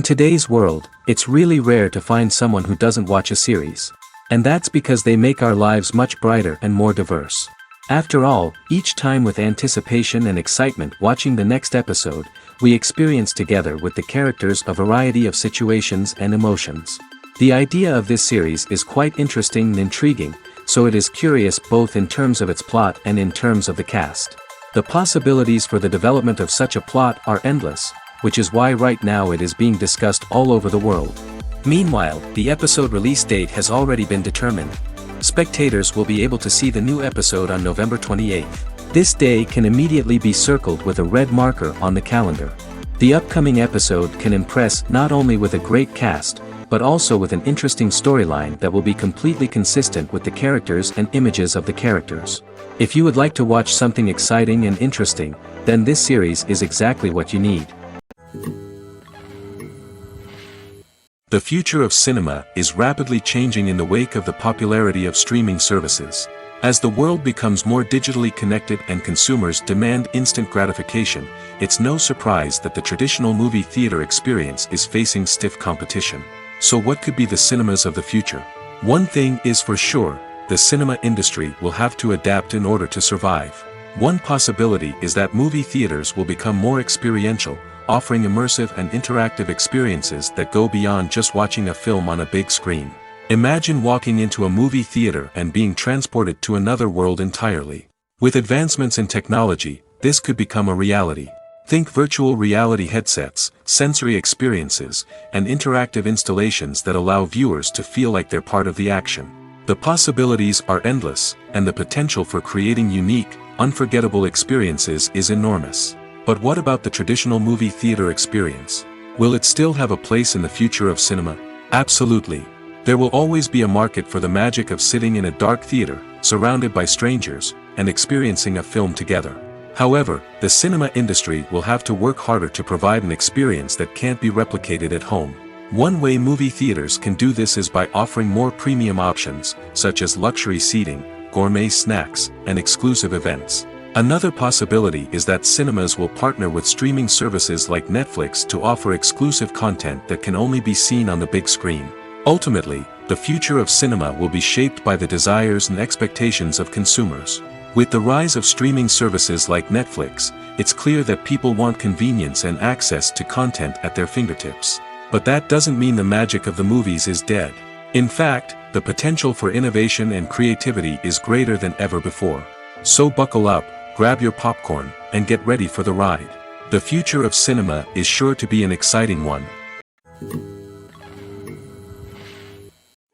In today's world, it's really rare to find someone who doesn't watch a series. And that's because they make our lives much brighter and more diverse. After all, each time with anticipation and excitement watching the next episode, we experience together with the characters a variety of situations and emotions. The idea of this series is quite interesting and intriguing, so it is curious both in terms of its plot and in terms of the cast. The possibilities for the development of such a plot are endless, which is why right now it is being discussed all over the world. Meanwhile, the episode release date has already been determined. Spectators will be able to see the new episode on November 28th. This day can immediately be circled with a red marker on the calendar. The upcoming episode can impress not only with a great cast, but also with an interesting storyline that will be completely consistent with the characters and images of the characters. If you would like to watch something exciting and interesting, then this series is exactly what you need. The future of cinema is rapidly changing in the wake of the popularity of streaming services. As the world becomes more digitally connected and consumers demand instant gratification, it's no surprise that the traditional movie theater experience is facing stiff competition. So what could be the cinemas of the future? One thing is for sure, the cinema industry will have to adapt in order to survive. One possibility is that movie theaters will become more experiential, offering immersive and interactive experiences that go beyond just watching a film on a big screen. Imagine walking into a movie theater and being transported to another world entirely. With advancements in technology, this could become a reality. Think virtual reality headsets, sensory experiences, and interactive installations that allow viewers to feel like they're part of the action. The possibilities are endless, and the potential for creating unique, unforgettable experiences is enormous. But what about the traditional movie theater experience? Will it still have a place in the future of cinema? Absolutely. There will always be a market for the magic of sitting in a dark theater, surrounded by strangers, and experiencing a film together. However, the cinema industry will have to work harder to provide an experience that can't be replicated at home. One way movie theaters can do this is by offering more premium options, such as luxury seating, gourmet snacks, and exclusive events. Another possibility is that cinemas will partner with streaming services like Netflix to offer exclusive content that can only be seen on the big screen. Ultimately, the future of cinema will be shaped by the desires and expectations of consumers. With the rise of streaming services like Netflix, it's clear that people want convenience and access to content at their fingertips. But that doesn't mean the magic of the movies is dead. In fact, the potential for innovation and creativity is greater than ever before. So buckle up, grab your popcorn, and get ready for the ride. The future of cinema is sure to be an exciting one.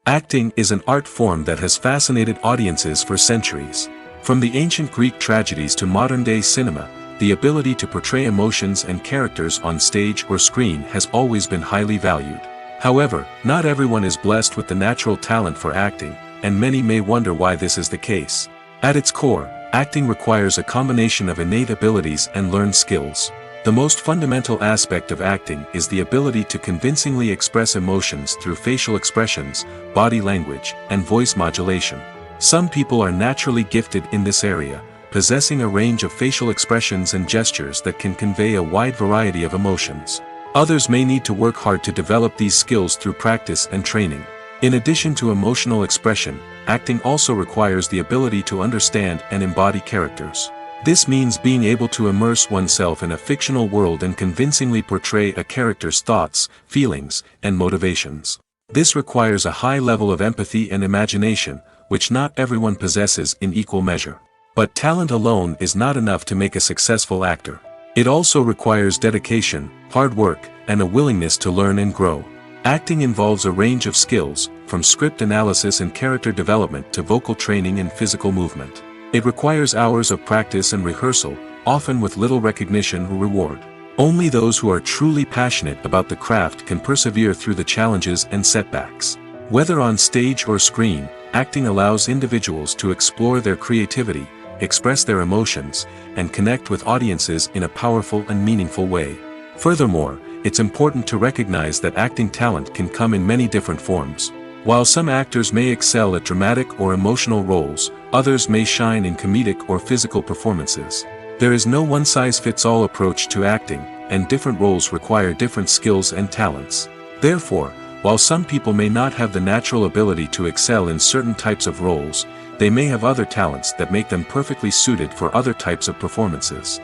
Acting is an art form that has fascinated audiences for centuries. From the ancient Greek tragedies to modern-day cinema, the ability to portray emotions and characters on stage or screen has always been highly valued. However, not everyone is blessed with the natural talent for acting, and many may wonder why this is the case. At its core, acting requires a combination of innate abilities and learned skills. The most fundamental aspect of acting is the ability to convincingly express emotions through facial expressions, body language, and voice modulation. Some people are naturally gifted in this area, possessing a range of facial expressions and gestures that can convey a wide variety of emotions. Others may need to work hard to develop these skills through practice and training. In addition to emotional expression, acting also requires the ability to understand and embody characters. This means being able to immerse oneself in a fictional world and convincingly portray a character's thoughts, feelings, and motivations. This requires a high level of empathy and imagination, which not everyone possesses in equal measure. But talent alone is not enough to make a successful actor. It also requires dedication, hard work, and a willingness to learn and grow. Acting involves a range of skills, from script analysis and character development to vocal training and physical movement. It requires hours of practice and rehearsal, often with little recognition or reward. Only those who are truly passionate about the craft can persevere through the challenges and setbacks. Whether on stage or screen, acting allows individuals to explore their creativity, express their emotions, and connect with audiences in a powerful and meaningful way. Furthermore, it's important to recognize that acting talent can come in many different forms. While some actors may excel at dramatic or emotional roles, others may shine in comedic or physical performances. There is no one-size-fits-all approach to acting, and different roles require different skills and talents. Therefore, while some people may not have the natural ability to excel in certain types of roles, they may have other talents that make them perfectly suited for other types of performances.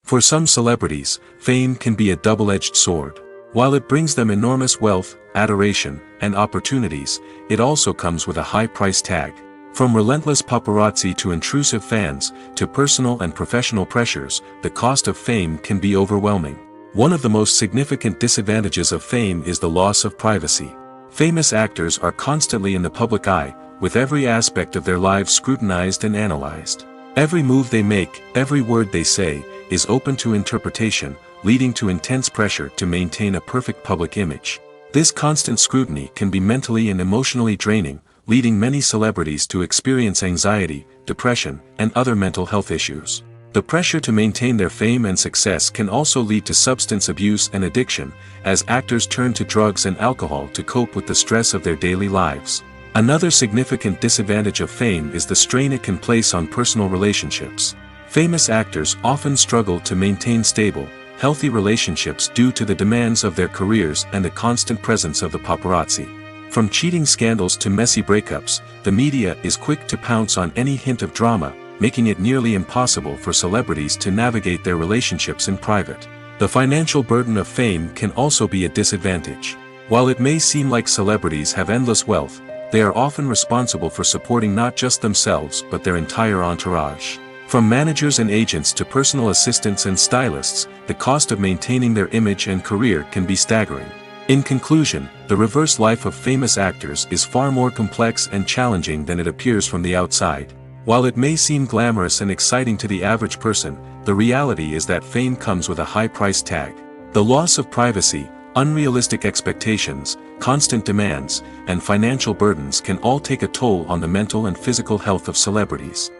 For some celebrities, fame can be a double-edged sword. While it brings them enormous wealth, adoration, and opportunities, it also comes with a high price tag. From relentless paparazzi to intrusive fans, to personal and professional pressures, the cost of fame can be overwhelming. One of the most significant disadvantages of fame is the loss of privacy. Famous actors are constantly in the public eye, with every aspect of their lives scrutinized and analyzed. Every move they make, every word they say, is open to interpretation, leading to intense pressure to maintain a perfect public image. This constant scrutiny can be mentally and emotionally draining, leading many celebrities to experience anxiety, depression, and other mental health issues. The pressure to maintain their fame and success can also lead to substance abuse and addiction, as actors turn to drugs and alcohol to cope with the stress of their daily lives. Another significant disadvantage of fame is the strain it can place on personal relationships. Famous actors often struggle to maintain stable, healthy relationships due to the demands of their careers and the constant presence of the paparazzi. From cheating scandals to messy breakups, the media is quick to pounce on any hint of drama, making it nearly impossible for celebrities to navigate their relationships in private. The financial burden of fame can also be a disadvantage. While it may seem like celebrities have endless wealth, they are often responsible for supporting not just themselves but their entire entourage. From managers and agents to personal assistants and stylists, the cost of maintaining their image and career can be staggering. In conclusion, the reverse life of famous actors is far more complex and challenging than it appears from the outside. While it may seem glamorous and exciting to the average person, the reality is that fame comes with a high price tag. The loss of privacy, unrealistic expectations, constant demands, and financial burdens can all take a toll on the mental and physical health of celebrities.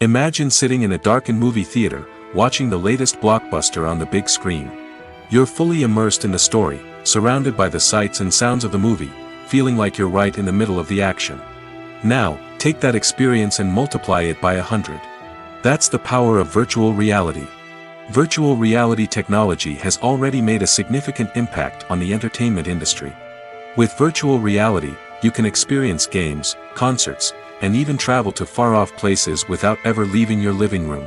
Imagine sitting in a darkened movie theater, watching the latest blockbuster on the big screen. You're fully immersed in the story, surrounded by the sights and sounds of the movie, feeling like you're right in the middle of the action. Now, take that experience and multiply it by 100. That's the power of virtual reality. Virtual reality technology has already made a significant impact on the entertainment industry. With virtual reality, you can experience games, concerts, and even travel to far-off places without ever leaving your living room.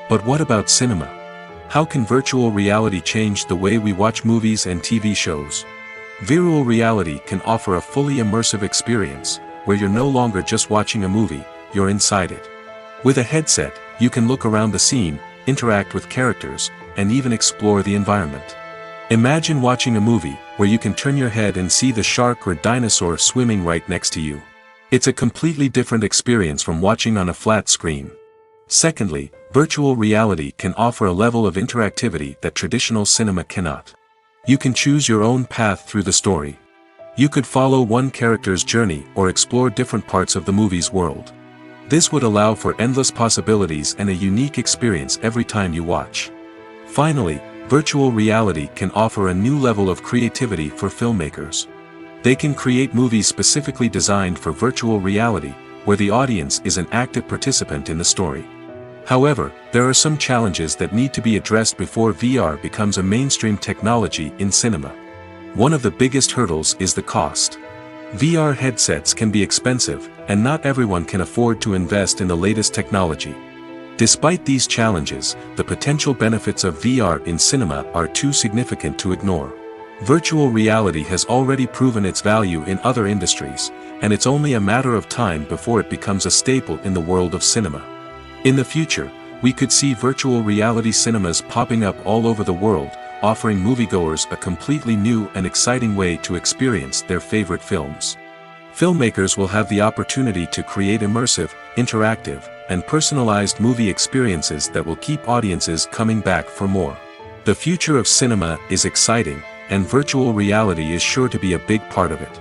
But what about cinema? How can virtual reality change the way we watch movies and TV shows? Virtual reality can offer a fully immersive experience, where you're no longer just watching a movie, you're inside it. With a headset, you can look around the scene, interact with characters, and even explore the environment. Imagine watching a movie, where you can turn your head and see the shark or dinosaur swimming right next to you. It's a completely different experience from watching on a flat screen. Secondly, virtual reality can offer a level of interactivity that traditional cinema cannot. You can choose your own path through the story. You could follow one character's journey or explore different parts of the movie's world. This would allow for endless possibilities and a unique experience every time you watch. Finally, virtual reality can offer a new level of creativity for filmmakers. They can create movies specifically designed for virtual reality, where the audience is an active participant in the story. However, there are some challenges that need to be addressed before VR becomes a mainstream technology in cinema. One of the biggest hurdles is the cost. VR headsets can be expensive, and not everyone can afford to invest in the latest technology. Despite these challenges, the potential benefits of VR in cinema are too significant to ignore. Virtual reality has already proven its value in other industries, and it's only a matter of time before it becomes a staple in the world of cinema. In the future, we could see virtual reality cinemas popping up all over the world, offering moviegoers a completely new and exciting way to experience their favorite films. Filmmakers will have the opportunity to create immersive, interactive, and personalized movie experiences that will keep audiences coming back for more. The future of cinema is exciting, and virtual reality is sure to be a big part of it.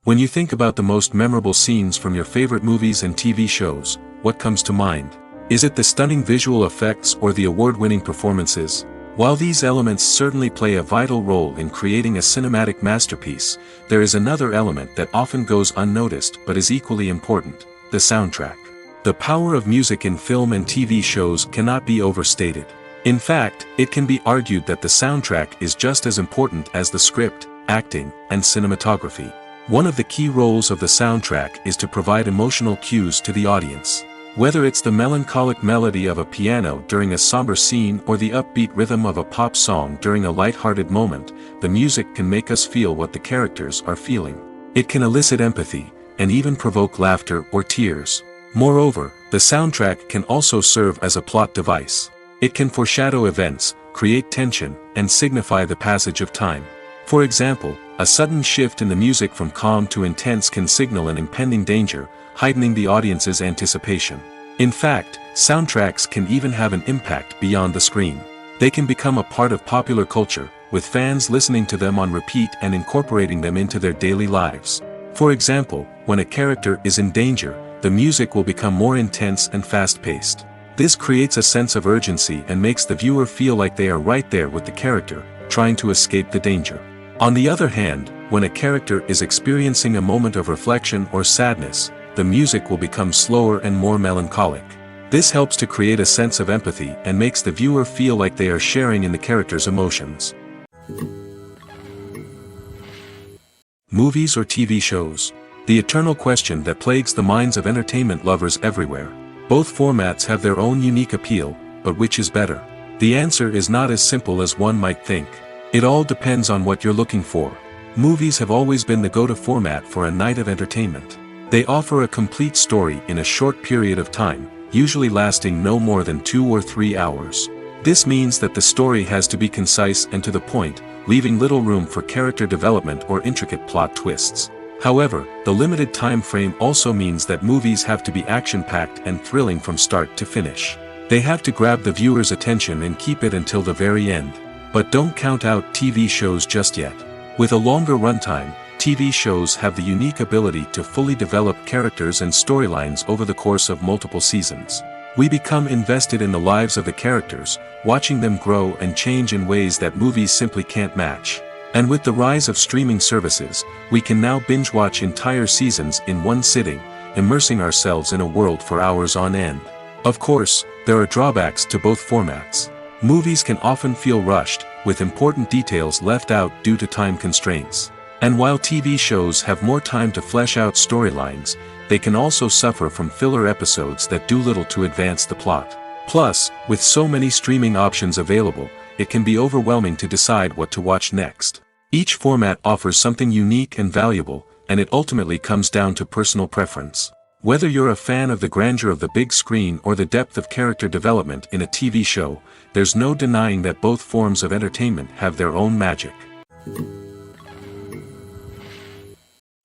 When you think about the most memorable scenes from your favorite movies and TV shows, what comes to mind? Is it the stunning visual effects or the award-winning performances? While these elements certainly play a vital role in creating a cinematic masterpiece, there is another element that often goes unnoticed but is equally important: the soundtrack. The power of music in film and TV shows cannot be overstated. In fact, it can be argued that the soundtrack is just as important as the script, acting, and cinematography. One of the key roles of the soundtrack is to provide emotional cues to the audience. Whether it's the melancholic melody of a piano during a somber scene or the upbeat rhythm of a pop song during a light-hearted moment, the music can make us feel what the characters are feeling. It can elicit empathy, and even provoke laughter or tears. Moreover, the soundtrack can also serve as a plot device. It can foreshadow events, create tension, and signify the passage of time. For example, a sudden shift in the music from calm to intense can signal an impending danger, heightening the audience's anticipation. In fact, soundtracks can even have an impact beyond the screen. They can become a part of popular culture, with fans listening to them on repeat and incorporating them into their daily lives. For example, when a character is in danger, the music will become more intense and fast-paced. This creates a sense of urgency and makes the viewer feel like they are right there with the character, trying to escape the danger. On the other hand, when a character is experiencing a moment of reflection or sadness, the music will become slower and more melancholic. This helps to create a sense of empathy and makes the viewer feel like they are sharing in the character's emotions. Movies or TV shows? The eternal question that plagues the minds of entertainment lovers everywhere. Both formats have their own unique appeal, but which is better? The answer is not as simple as one might think. It all depends on what you're looking for. Movies have always been the go-to format for a night of entertainment. They offer a complete story in a short period of time, usually lasting no more than 2 or 3 hours. This means that the story has to be concise and to the point, leaving little room for character development or intricate plot twists. However, the limited time frame also means that movies have to be action-packed and thrilling from start to finish. They have to grab the viewer's attention and keep it until the very end. But don't count out TV shows just yet. With a longer runtime, TV shows have the unique ability to fully develop characters and storylines over the course of multiple seasons. We become invested in the lives of the characters, watching them grow and change in ways that movies simply can't match. And with the rise of streaming services, we can now binge-watch entire seasons in one sitting, immersing ourselves in a world for hours on end. Of course, there are drawbacks to both formats. Movies can often feel rushed, with important details left out due to time constraints. And while TV shows have more time to flesh out storylines, they can also suffer from filler episodes that do little to advance the plot. Plus, with so many streaming options available, it can be overwhelming to decide what to watch next. Each format offers something unique and valuable, and it ultimately comes down to personal preference. Whether you're a fan of the grandeur of the big screen or the depth of character development in a TV show, there's no denying that both forms of entertainment have their own magic.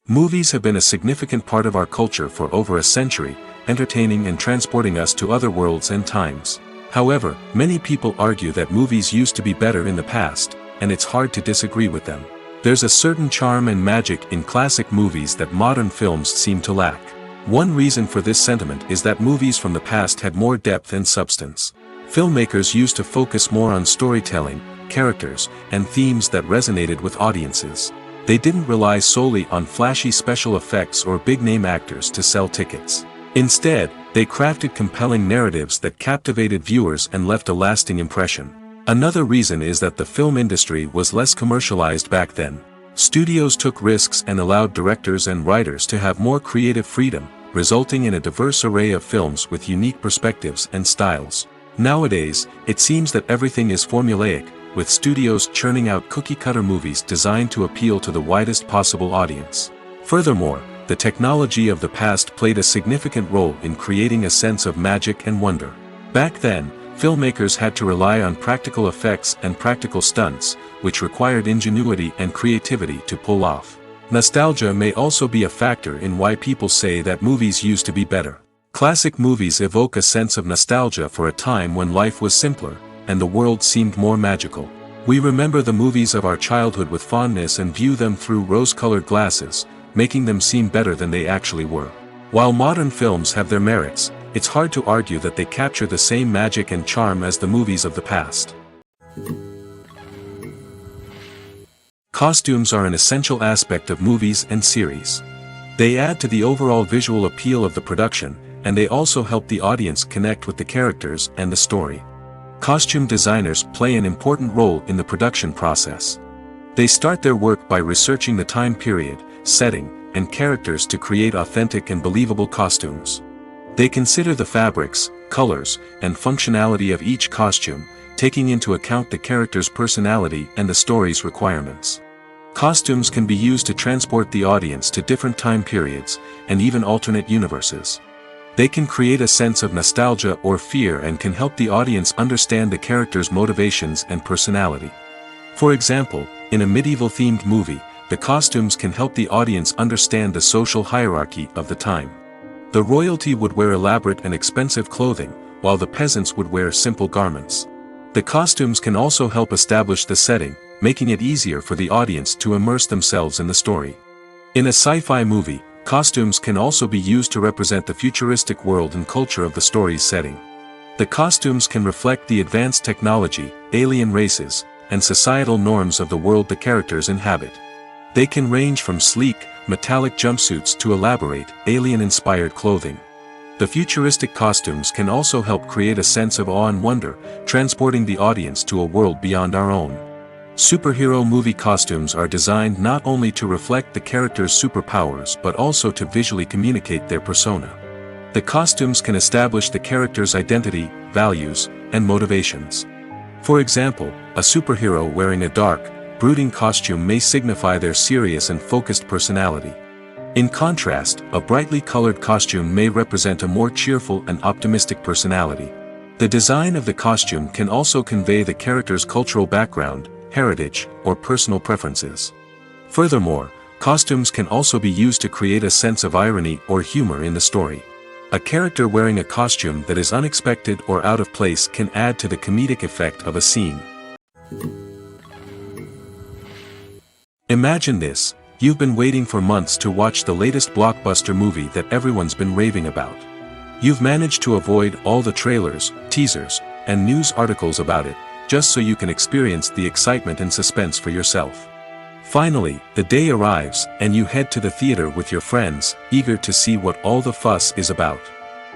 Movies have been a significant part of our culture for over a century, entertaining and transporting us to other worlds and times. However, many people argue that movies used to be better in the past, and it's hard to disagree with them. There's a certain charm and magic in classic movies that modern films seem to lack. One reason for this sentiment is that movies from the past had more depth and substance. Filmmakers used to focus more on storytelling, characters, and themes that resonated with audiences. They didn't rely solely on flashy special effects or big-name actors to sell tickets. Instead, they crafted compelling narratives that captivated viewers and left a lasting impression. Another reason is that the film industry was less commercialized back then. Studios took risks and allowed directors and writers to have more creative freedom, resulting in a diverse array of films with unique perspectives and styles. Nowadays, it seems that everything is formulaic, with studios churning out cookie-cutter movies designed to appeal to the widest possible audience. Furthermore, the technology of the past played a significant role in creating a sense of magic and wonder. Back then, filmmakers had to rely on practical effects and practical stunts, which required ingenuity and creativity to pull off. Nostalgia may also be a factor in why people say that movies used to be better. Classic movies evoke a sense of nostalgia for a time when life was simpler, and the world seemed more magical. We remember the movies of our childhood with fondness and view them through rose-colored glasses, making them seem better than they actually were. While modern films have their merits, it's hard to argue that they capture the same magic and charm as the movies of the past. Costumes are an essential aspect of movies and series. They add to the overall visual appeal of the production, and they also help the audience connect with the characters and the story. Costume designers play an important role in the production process. They start their work by researching the time period, setting, and characters to create authentic and believable costumes. They consider the fabrics, colors, and functionality of each costume, taking into account the character's personality and the story's requirements. Costumes can be used to transport the audience to different time periods, and even alternate universes. They can create a sense of nostalgia or fear and can help the audience understand the character's motivations and personality. For example, in a medieval-themed movie, the costumes can help the audience understand the social hierarchy of the time. The royalty would wear elaborate and expensive clothing, while the peasants would wear simple garments. The costumes can also help establish the setting, making it easier for the audience to immerse themselves in the story. In a sci-fi movie, costumes can also be used to represent the futuristic world and culture of the story's setting. The costumes can reflect the advanced technology, alien races, and societal norms of the world the characters inhabit. They can range from sleek, metallic jumpsuits to elaborate, alien-inspired clothing. The futuristic costumes can also help create a sense of awe and wonder, transporting the audience to a world beyond our own. Superhero movie costumes are designed not only to reflect the character's superpowers but also to visually communicate their persona. The costumes can establish the character's identity, values, and motivations. For example, a superhero wearing a dark, brooding costume may signify their serious and focused personality. In contrast, a brightly colored costume may represent a more cheerful and optimistic personality. The design of the costume can also convey the character's cultural background, heritage, or personal preferences. Furthermore, costumes can also be used to create a sense of irony or humor in the story. A character wearing a costume that is unexpected or out of place can add to the comedic effect of a scene. Imagine this: you've been waiting for months to watch the latest blockbuster movie that everyone's been raving about. You've managed to avoid all the trailers, teasers, and news articles about it, just so you can experience the excitement and suspense for yourself. Finally, the day arrives, and you head to the theater with your friends, eager to see what all the fuss is about.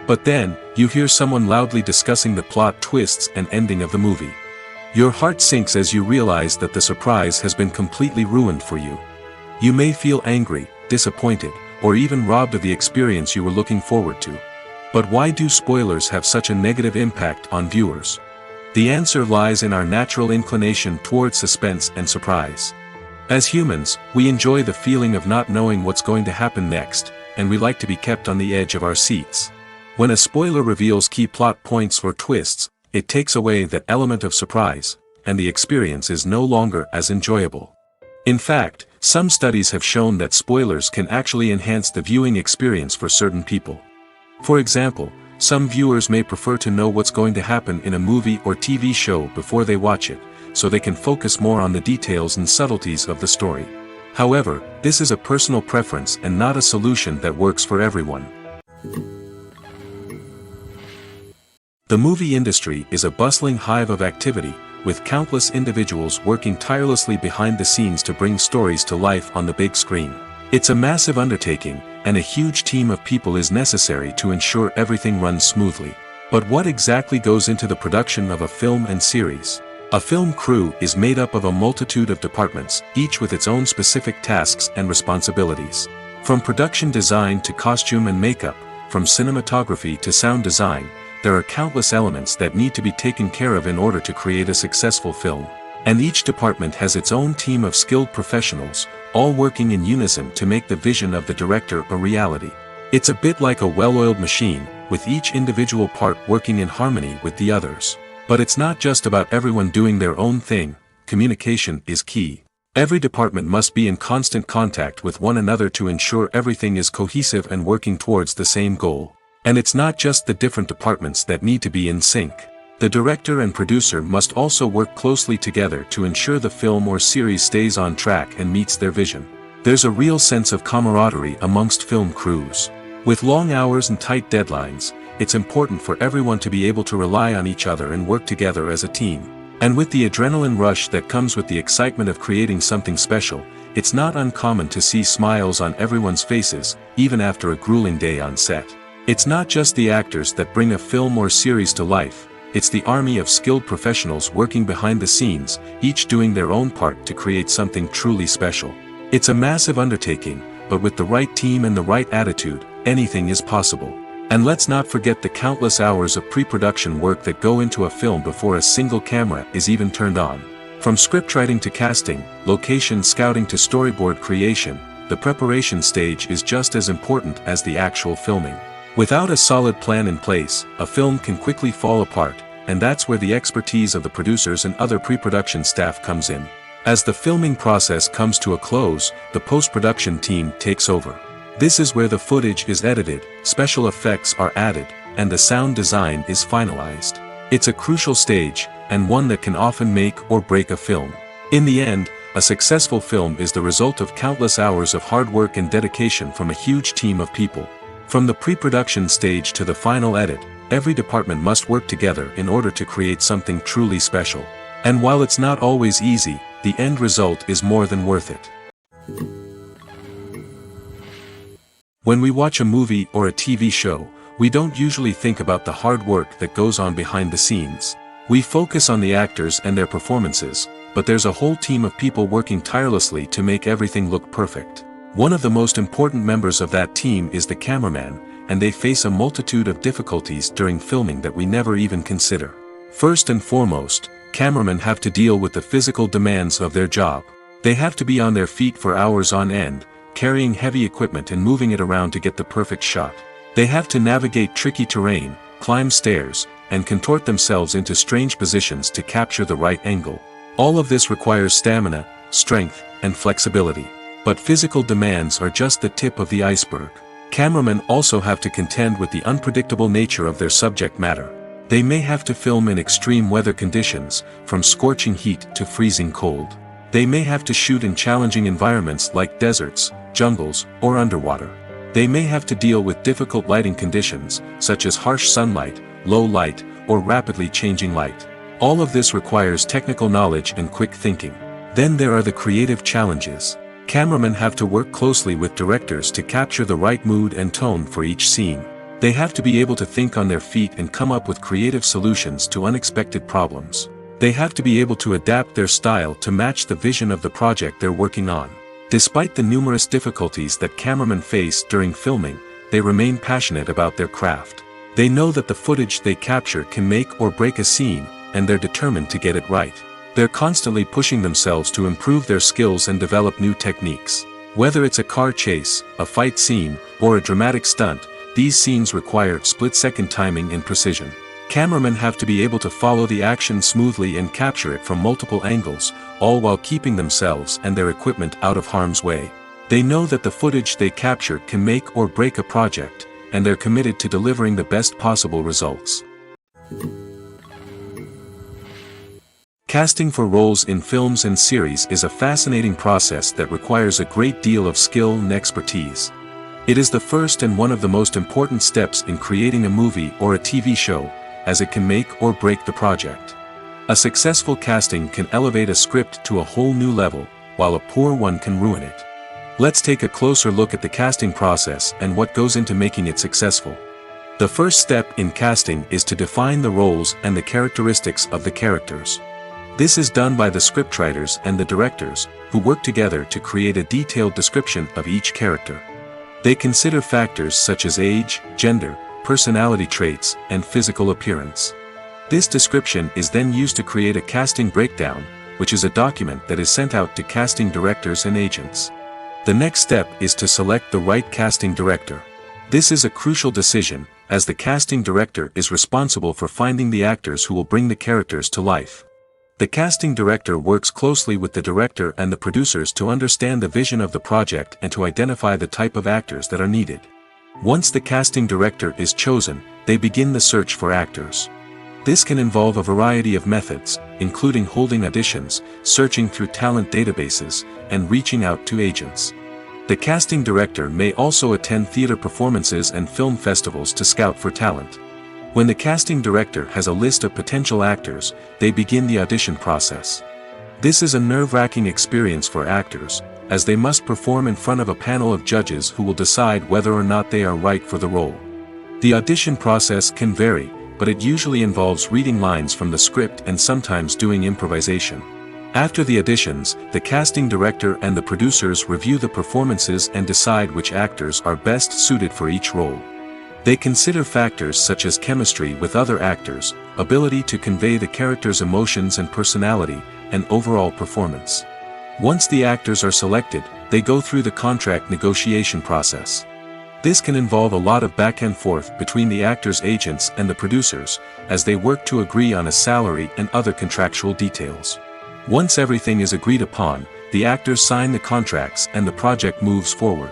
But then, you hear someone loudly discussing the plot twists and ending of the movie. Your heart sinks as you realize that the surprise has been completely ruined for you. You may feel angry, disappointed, or even robbed of the experience you were looking forward to. But why do spoilers have such a negative impact on viewers? The answer lies in our natural inclination towards suspense and surprise. As humans, we enjoy the feeling of not knowing what's going to happen next, and we like to be kept on the edge of our seats. When a spoiler reveals key plot points or twists, it takes away that element of surprise, and the experience is no longer as enjoyable. In fact, some studies have shown that spoilers can actually enhance the viewing experience for certain people. For example, some viewers may prefer to know what's going to happen in a movie or TV show before they watch it, so they can focus more on the details and subtleties of the story. However, this is a personal preference and not a solution that works for everyone. The movie industry is a bustling hive of activity, with countless individuals working tirelessly behind the scenes to bring stories to life on the big screen. It's a massive undertaking, and a huge team of people is necessary to ensure everything runs smoothly. But what exactly goes into the production of a film and series? A film crew is made up of a multitude of departments, each with its own specific tasks and responsibilities. From production design to costume and makeup, from cinematography to sound design, there are countless elements that need to be taken care of in order to create a successful film. And each department has its own team of skilled professionals, all working in unison to make the vision of the director a reality. It's a bit like a well-oiled machine, with each individual part working in harmony with the others. But it's not just about everyone doing their own thing. Communication is key. Every department must be in constant contact with one another to ensure everything is cohesive and working towards the same goal. And it's not just the different departments that need to be in sync. The director and producer must also work closely together to ensure the film or series stays on track and meets their vision. There's a real sense of camaraderie amongst film crews. With long hours and tight deadlines, it's important for everyone to be able to rely on each other and work together as a team. And with the adrenaline rush that comes with the excitement of creating something special, it's not uncommon to see smiles on everyone's faces, even after a grueling day on set. It's not just the actors that bring a film or series to life, it's the army of skilled professionals working behind the scenes, each doing their own part to create something truly special. It's a massive undertaking, but with the right team and the right attitude, anything is possible. And let's not forget the countless hours of pre-production work that go into a film before a single camera is even turned on. From scriptwriting to casting, location scouting to storyboard creation, the preparation stage is just as important as the actual filming. Without a solid plan in place, a film can quickly fall apart, and that's where the expertise of the producers and other pre-production staff comes in. As the filming process comes to a close, the post-production team takes over. This is where the footage is edited, special effects are added, and the sound design is finalized. It's a crucial stage, and one that can often make or break a film. In the end, a successful film is the result of countless hours of hard work and dedication from a huge team of people. From the pre-production stage to the final edit, every department must work together in order to create something truly special. And while it's not always easy, the end result is more than worth it. When we watch a movie or a TV show, we don't usually think about the hard work that goes on behind the scenes. We focus on the actors and their performances, but there's a whole team of people working tirelessly to make everything look perfect. One of the most important members of that team is the cameraman, and they face a multitude of difficulties during filming that we never even consider. First and foremost, cameramen have to deal with the physical demands of their job. They have to be on their feet for hours on end, carrying heavy equipment and moving it around to get the perfect shot. They have to navigate tricky terrain, climb stairs, and contort themselves into strange positions to capture the right angle. All of this requires stamina, strength, and flexibility. But physical demands are just the tip of the iceberg. Cameramen also have to contend with the unpredictable nature of their subject matter. They may have to film in extreme weather conditions, from scorching heat to freezing cold. They may have to shoot in challenging environments like deserts, jungles, or underwater. They may have to deal with difficult lighting conditions, such as harsh sunlight, low light, or rapidly changing light. All of this requires technical knowledge and quick thinking. Then there are the creative challenges. Cameramen have to work closely with directors to capture the right mood and tone for each scene. They have to be able to think on their feet and come up with creative solutions to unexpected problems. They have to be able to adapt their style to match the vision of the project they're working on. Despite the numerous difficulties that cameramen face during filming, they remain passionate about their craft. They know that the footage they capture can make or break a scene, and they're determined to get it right. They're constantly pushing themselves to improve their skills and develop new techniques. Whether it's a car chase, a fight scene, or a dramatic stunt, these scenes require split-second timing and precision. Cameramen have to be able to follow the action smoothly and capture it from multiple angles, all while keeping themselves and their equipment out of harm's way. They know that the footage they capture can make or break a project, and they're committed to delivering the best possible results. Casting for roles in films and series is a fascinating process that requires a great deal of skill and expertise. It is the first and one of the most important steps in creating a movie or a TV show, as it can make or break the project. A successful casting can elevate a script to a whole new level, while a poor one can ruin it. Let's take a closer look at the casting process and what goes into making it successful. The first step in casting is to define the roles and the characteristics of the characters. This is done by the scriptwriters and the directors, who work together to create a detailed description of each character. They consider factors such as age, gender, personality traits, and physical appearance. This description is then used to create a casting breakdown, which is a document that is sent out to casting directors and agents. The next step is to select the right casting director. This is a crucial decision, as the casting director is responsible for finding the actors who will bring the characters to life. The casting director works closely with the director and the producers to understand the vision of the project and to identify the type of actors that are needed. Once the casting director is chosen, they begin the search for actors. This can involve a variety of methods, including holding auditions, searching through talent databases, and reaching out to agents. The casting director may also attend theater performances and film festivals to scout for talent. When the casting director has a list of potential actors, they begin the audition process. This is a nerve-wracking experience for actors, as they must perform in front of a panel of judges who will decide whether or not they are right for the role. The audition process can vary, but it usually involves reading lines from the script and sometimes doing improvisation. After the auditions, the casting director and the producers review the performances and decide which actors are best suited for each role. They consider factors such as chemistry with other actors, ability to convey the character's emotions and personality, and overall performance. Once the actors are selected, they go through the contract negotiation process. This can involve a lot of back and forth between the actors' agents and the producers, as they work to agree on a salary and other contractual details. Once everything is agreed upon, the actors sign the contracts and the project moves forward.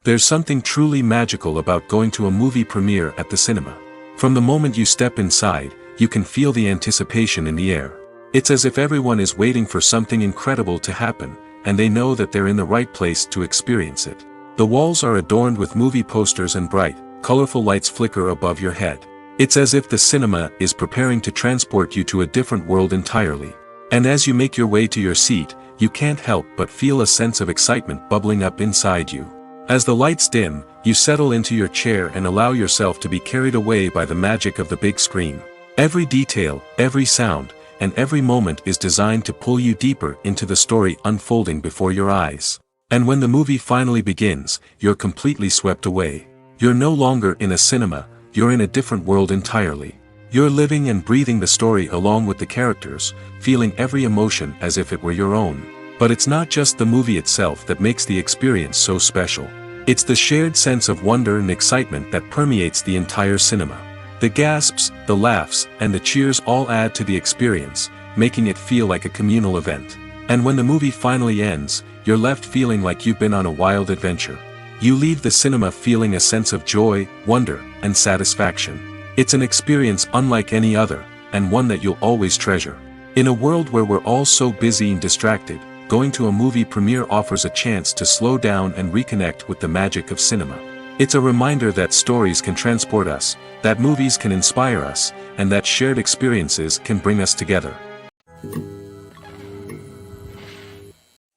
There's something truly magical about going to a movie premiere at the cinema. From the moment you step inside, you can feel the anticipation in the air. It's as if everyone is waiting for something incredible to happen, and they know that they're in the right place to experience it. The walls are adorned with movie posters and bright, colorful lights flicker above your head. It's as if the cinema is preparing to transport you to a different world entirely. And as you make your way to your seat, you can't help but feel a sense of excitement bubbling up inside you. As the lights dim, you settle into your chair and allow yourself to be carried away by the magic of the big screen. Every detail, every sound, and every moment is designed to pull you deeper into the story unfolding before your eyes. And when the movie finally begins, you're completely swept away. You're no longer in a cinema, you're in a different world entirely. You're living and breathing the story along with the characters, feeling every emotion as if it were your own. But it's not just the movie itself that makes the experience so special. It's the shared sense of wonder and excitement that permeates the entire cinema. The gasps, the laughs, and the cheers all add to the experience, making it feel like a communal event. And when the movie finally ends, you're left feeling like you've been on a wild adventure. You leave the cinema feeling a sense of joy, wonder, and satisfaction. It's an experience unlike any other, and one that you'll always treasure. In a world where we're all so busy and distracted, going to a movie premiere offers a chance to slow down and reconnect with the magic of cinema. It's a reminder that stories can transport us, that movies can inspire us, and that shared experiences can bring us together.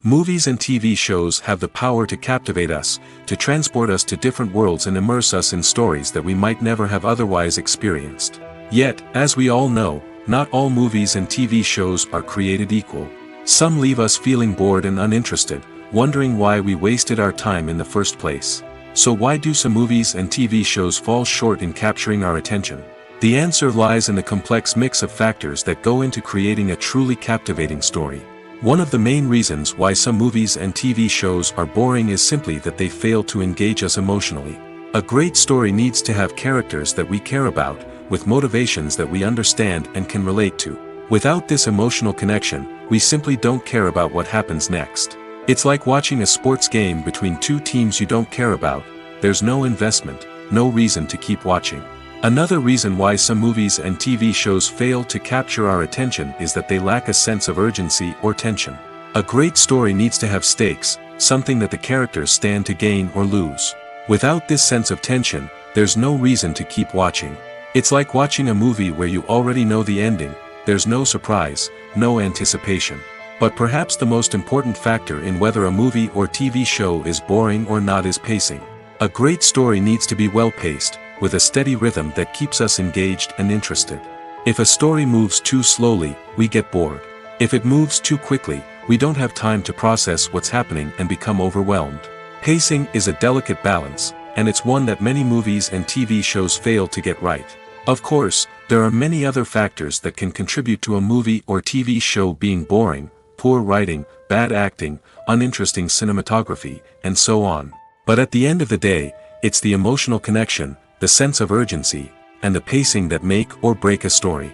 Movies and TV shows have the power to captivate us, to transport us to different worlds and immerse us in stories that we might never have otherwise experienced. Yet, as we all know, not all movies and TV shows are created equal. Some leave us feeling bored and uninterested, wondering why we wasted our time in the first place. So why do some movies and TV shows fall short in capturing our attention? The answer lies in the complex mix of factors that go into creating a truly captivating story. One of the main reasons why some movies and TV shows are boring is simply that they fail to engage us emotionally. A great story needs to have characters that we care about, with motivations that we understand and can relate to. Without this emotional connection, we simply don't care about what happens next. It's like watching a sports game between two teams you don't care about. There's no investment, no reason to keep watching. Another reason why some movies and TV shows fail to capture our attention is that they lack a sense of urgency or tension. A great story needs to have stakes, something that the characters stand to gain or lose. Without this sense of tension, there's no reason to keep watching. It's like watching a movie where you already know the ending. There's no surprise, no anticipation. But perhaps the most important factor in whether a movie or TV show is boring or not is pacing. A great story needs to be well-paced, with a steady rhythm that keeps us engaged and interested. If a story moves too slowly, we get bored. If it moves too quickly, we don't have time to process what's happening and become overwhelmed. Pacing is a delicate balance, and it's one that many movies and TV shows fail to get right. Of course, there are many other factors that can contribute to a movie or TV show being boring: poor writing, bad acting, uninteresting cinematography, and so on. But at the end of the day, it's the emotional connection, the sense of urgency, and the pacing that make or break a story.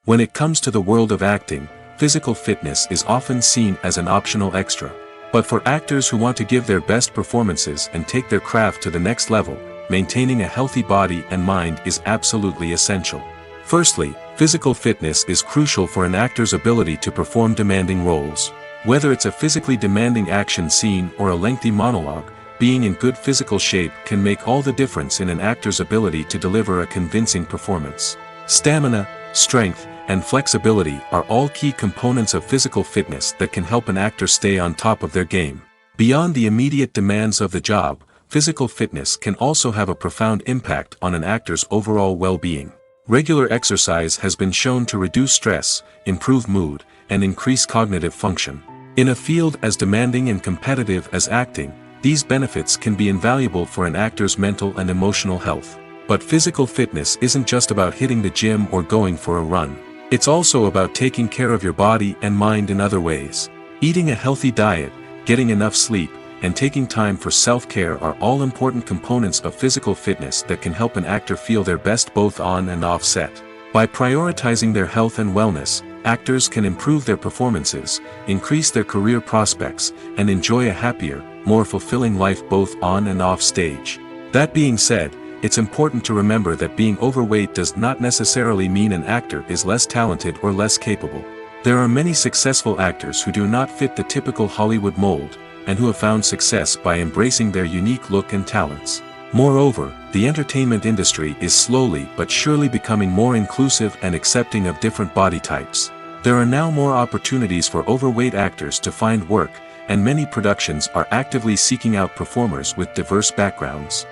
When it comes to the world of acting, physical fitness is often seen as an optional extra. But for actors who want to give their best performances and take their craft to the next level, maintaining a healthy body and mind is absolutely essential. Firstly, physical fitness is crucial for an actor's ability to perform demanding roles. Whether it's a physically demanding action scene or a lengthy monologue, being in good physical shape can make all the difference in an actor's ability to deliver a convincing performance. Stamina, strength, and flexibility are all key components of physical fitness that can help an actor stay on top of their game. Beyond the immediate demands of the job, physical fitness can also have a profound impact on an actor's overall well-being. Regular exercise has been shown to reduce stress, improve mood, and increase cognitive function. In a field as demanding and competitive as acting, these benefits can be invaluable for an actor's mental and emotional health. But physical fitness isn't just about hitting the gym or going for a run. It's also about taking care of your body and mind in other ways. Eating a healthy diet, getting enough sleep, and taking time for self-care are all important components of physical fitness that can help an actor feel their best both on and off set. By prioritizing their health and wellness, actors can improve their performances, increase their career prospects, and enjoy a happier, more fulfilling life both on and off stage. That being said, it's important to remember that being overweight does not necessarily mean an actor is less talented or less capable. There are many successful actors who do not fit the typical Hollywood mold, and who have found success by embracing their unique look and talents. Moreover, the entertainment industry is slowly but surely becoming more inclusive and accepting of different body types. There are now more opportunities for overweight actors to find work, and many productions are actively seeking out performers with diverse backgrounds.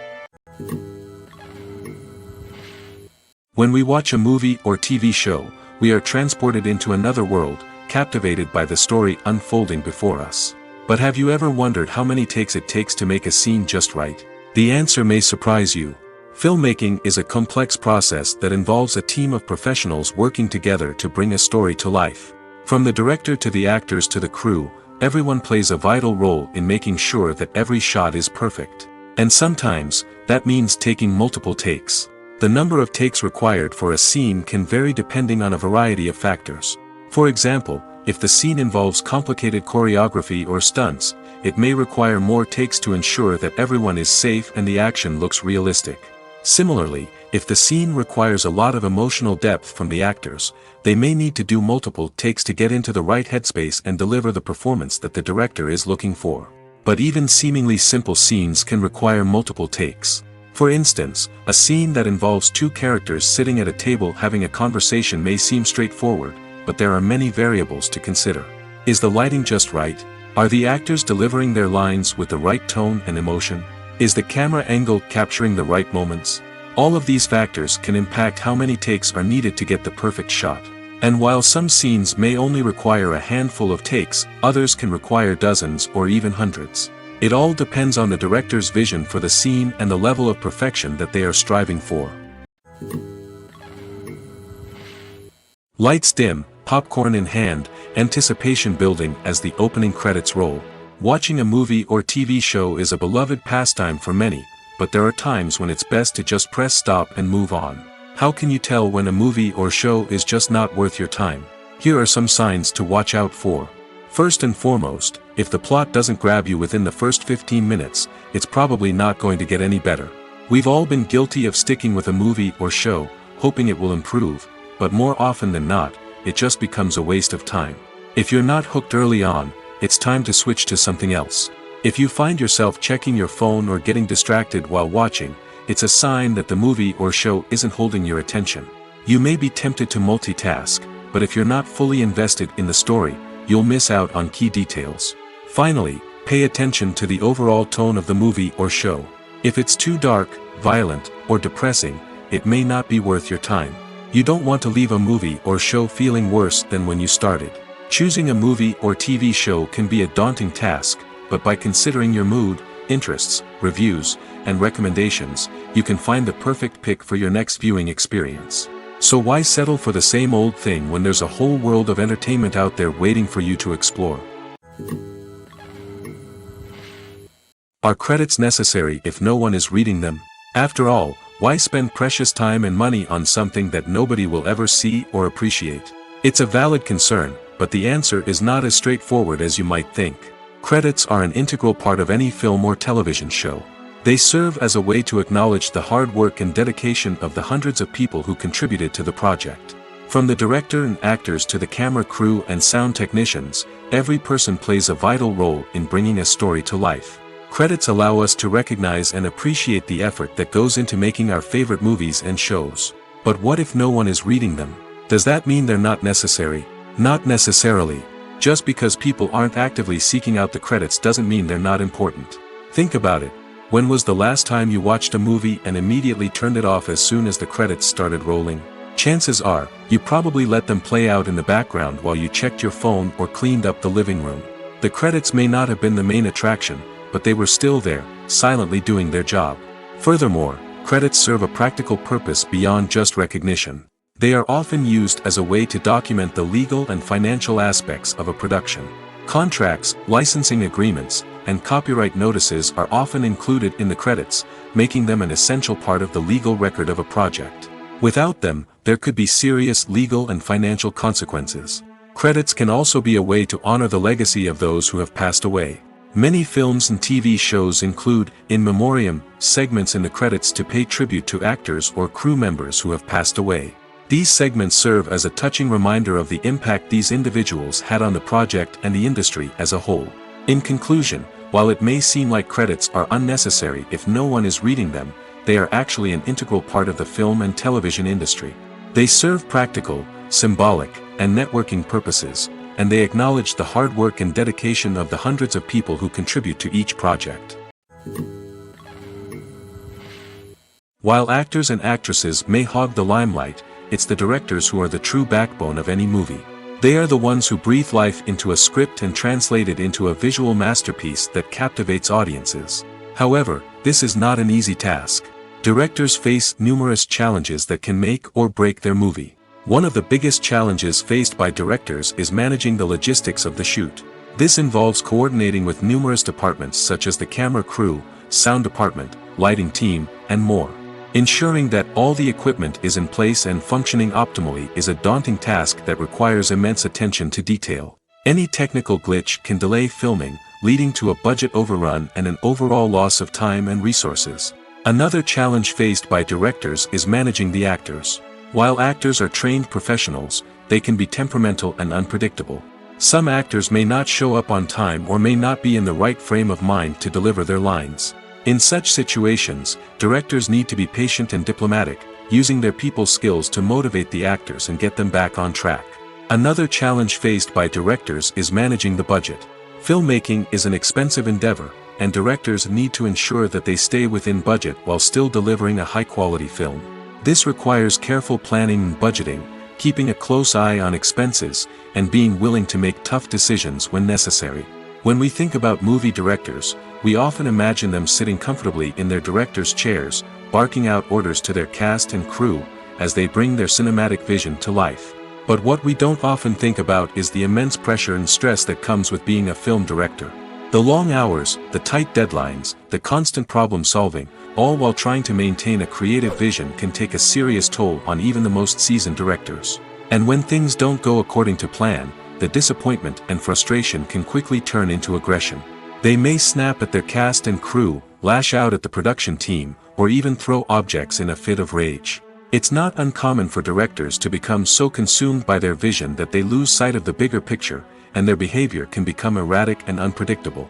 When we watch a movie or TV show, we are transported into another world, captivated by the story unfolding before us. But have you ever wondered how many takes it takes to make a scene just right? The answer may surprise you. Filmmaking is a complex process that involves a team of professionals working together to bring a story to life. From the director to the actors to the crew, everyone plays a vital role in making sure that every shot is perfect. And sometimes, that means taking multiple takes. The number of takes required for a scene can vary depending on a variety of factors. For example, if the scene involves complicated choreography or stunts, it may require more takes to ensure that everyone is safe and the action looks realistic. Similarly, if the scene requires a lot of emotional depth from the actors, they may need to do multiple takes to get into the right headspace and deliver the performance that the director is looking for. But even seemingly simple scenes can require multiple takes. For instance, a scene that involves two characters sitting at a table having a conversation may seem straightforward, but there are many variables to consider. Is the lighting just right? Are the actors delivering their lines with the right tone and emotion? Is the camera angle capturing the right moments? All of these factors can impact how many takes are needed to get the perfect shot. And while some scenes may only require a handful of takes, others can require dozens or even hundreds. It all depends on the director's vision for the scene and the level of perfection that they are striving for. Lights dim, popcorn in hand, anticipation building as the opening credits roll. Watching a movie or TV show is a beloved pastime for many, but there are times when it's best to just press stop and move on. How can you tell when a movie or show is just not worth your time? Here are some signs to watch out for. First and foremost, if the plot doesn't grab you within the first 15 minutes, it's probably not going to get any better. We've all been guilty of sticking with a movie or show, hoping it will improve, but more often than not, it just becomes a waste of time. If you're not hooked early on, it's time to switch to something else. If you find yourself checking your phone or getting distracted while watching, it's a sign that the movie or show isn't holding your attention. You may be tempted to multitask, but if you're not fully invested in the story, you'll miss out on key details. Finally, pay attention to the overall tone of the movie or show. If it's too dark, violent, or depressing, it may not be worth your time. You don't want to leave a movie or show feeling worse than when you started. Choosing a movie or TV show can be a daunting task, but by considering your mood, interests, reviews, and recommendations, you can find the perfect pick for your next viewing experience. So why settle for the same old thing when there's a whole world of entertainment out there waiting for you to explore? Are credits necessary if no one is reading them? After all, why spend precious time and money on something that nobody will ever see or appreciate? It's a valid concern, but the answer is not as straightforward as you might think. Credits are an integral part of any film or television show. They serve as a way to acknowledge the hard work and dedication of the hundreds of people who contributed to the project. From the director and actors to the camera crew and sound technicians, every person plays a vital role in bringing a story to life. Credits allow us to recognize and appreciate the effort that goes into making our favorite movies and shows. But what if no one is reading them? Does that mean they're not necessary? Not necessarily. Just because people aren't actively seeking out the credits doesn't mean they're not important. Think about it. When was the last time you watched a movie and immediately turned it off as soon as the credits started rolling? Chances are, you probably let them play out in the background while you checked your phone or cleaned up the living room. The credits may not have been the main attraction, but they were still there, silently doing their job. Furthermore, credits serve a practical purpose beyond just recognition. They are often used as a way to document the legal and financial aspects of a production. Contracts, licensing agreements, and copyright notices are often included in the credits, making them an essential part of the legal record of a project. Without them, there could be serious legal and financial consequences. Credits can also be a way to honor the legacy of those who have passed away. Many films and TV shows include, in memoriam, segments in the credits to pay tribute to actors or crew members who have passed away. These segments serve as a touching reminder of the impact these individuals had on the project and the industry as a whole. In conclusion, while it may seem like credits are unnecessary if no one is reading them, they are actually an integral part of the film and television industry. They serve practical, symbolic, and networking purposes, and they acknowledge the hard work and dedication of the hundreds of people who contribute to each project. While actors and actresses may hog the limelight, it's the directors who are the true backbone of any movie. They are the ones who breathe life into a script and translate it into a visual masterpiece that captivates audiences. However, this is not an easy task. Directors face numerous challenges that can make or break their movie. One of the biggest challenges faced by directors is managing the logistics of the shoot. This involves coordinating with numerous departments such as the camera crew, sound department, lighting team, and more. Ensuring that all the equipment is in place and functioning optimally is a daunting task that requires immense attention to detail. Any technical glitch can delay filming, leading to a budget overrun and an overall loss of time and resources. Another challenge faced by directors is managing the actors. While actors are trained professionals, they can be temperamental and unpredictable. Some actors may not show up on time or may not be in the right frame of mind to deliver their lines. In such situations, directors need to be patient and diplomatic, using their people skills to motivate the actors and get them back on track. Another challenge faced by directors is managing the budget. Filmmaking is an expensive endeavor, and directors need to ensure that they stay within budget while still delivering a high-quality film. This requires careful planning and budgeting, keeping a close eye on expenses, and being willing to make tough decisions when necessary. When we think about movie directors, we often imagine them sitting comfortably in their director's chairs, barking out orders to their cast and crew, as they bring their cinematic vision to life. But what we don't often think about is the immense pressure and stress that comes with being a film director. The long hours, the tight deadlines, the constant problem solving, all while trying to maintain a creative vision can take a serious toll on even the most seasoned directors. And when things don't go according to plan, the disappointment and frustration can quickly turn into aggression. They may snap at their cast and crew, lash out at the production team, or even throw objects in a fit of rage. It's not uncommon for directors to become so consumed by their vision that they lose sight of the bigger picture, and their behavior can become erratic and unpredictable.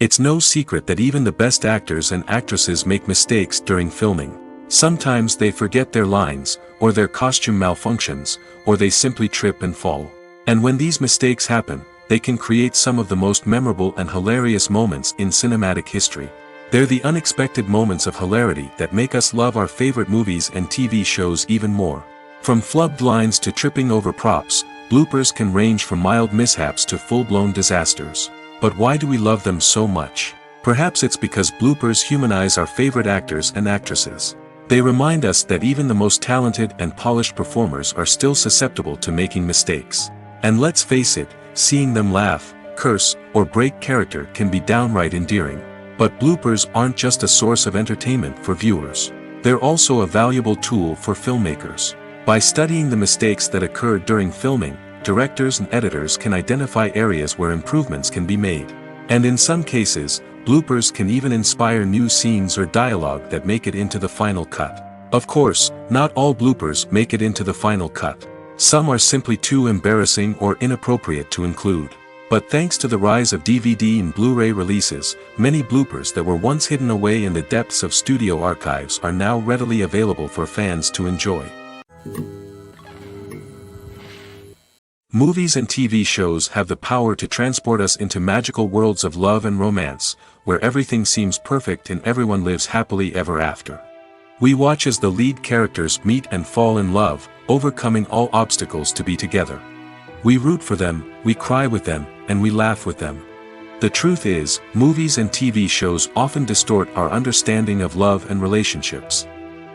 It's no secret that even the best actors and actresses make mistakes during filming. Sometimes they forget their lines, or their costume malfunctions, or they simply trip and fall. And when these mistakes happen, they can create some of the most memorable and hilarious moments in cinematic history. They're the unexpected moments of hilarity that make us love our favorite movies and TV shows even more. From flubbed lines to tripping over props, bloopers can range from mild mishaps to full-blown disasters. But why do we love them so much? Perhaps it's because bloopers humanize our favorite actors and actresses. They remind us that even the most talented and polished performers are still susceptible to making mistakes. And let's face it, seeing them laugh, curse, or break character can be downright endearing. But bloopers aren't just a source of entertainment for viewers. They're also a valuable tool for filmmakers. By studying the mistakes that occurred during filming, directors and editors can identify areas where improvements can be made. And in some cases, bloopers can even inspire new scenes or dialogue that make it into the final cut. Of course, not all bloopers make it into the final cut. Some are simply too embarrassing or inappropriate to include. But thanks to the rise of DVD and Blu-ray releases, many bloopers that were once hidden away in the depths of studio archives are now readily available for fans to enjoy. Movies and TV shows have the power to transport us into magical worlds of love and romance, where everything seems perfect and everyone lives happily ever after. We watch as the lead characters meet and fall in love, overcoming all obstacles to be together. We root for them, we cry with them, and we laugh with them. The truth is, movies and TV shows often distort our understanding of love and relationships.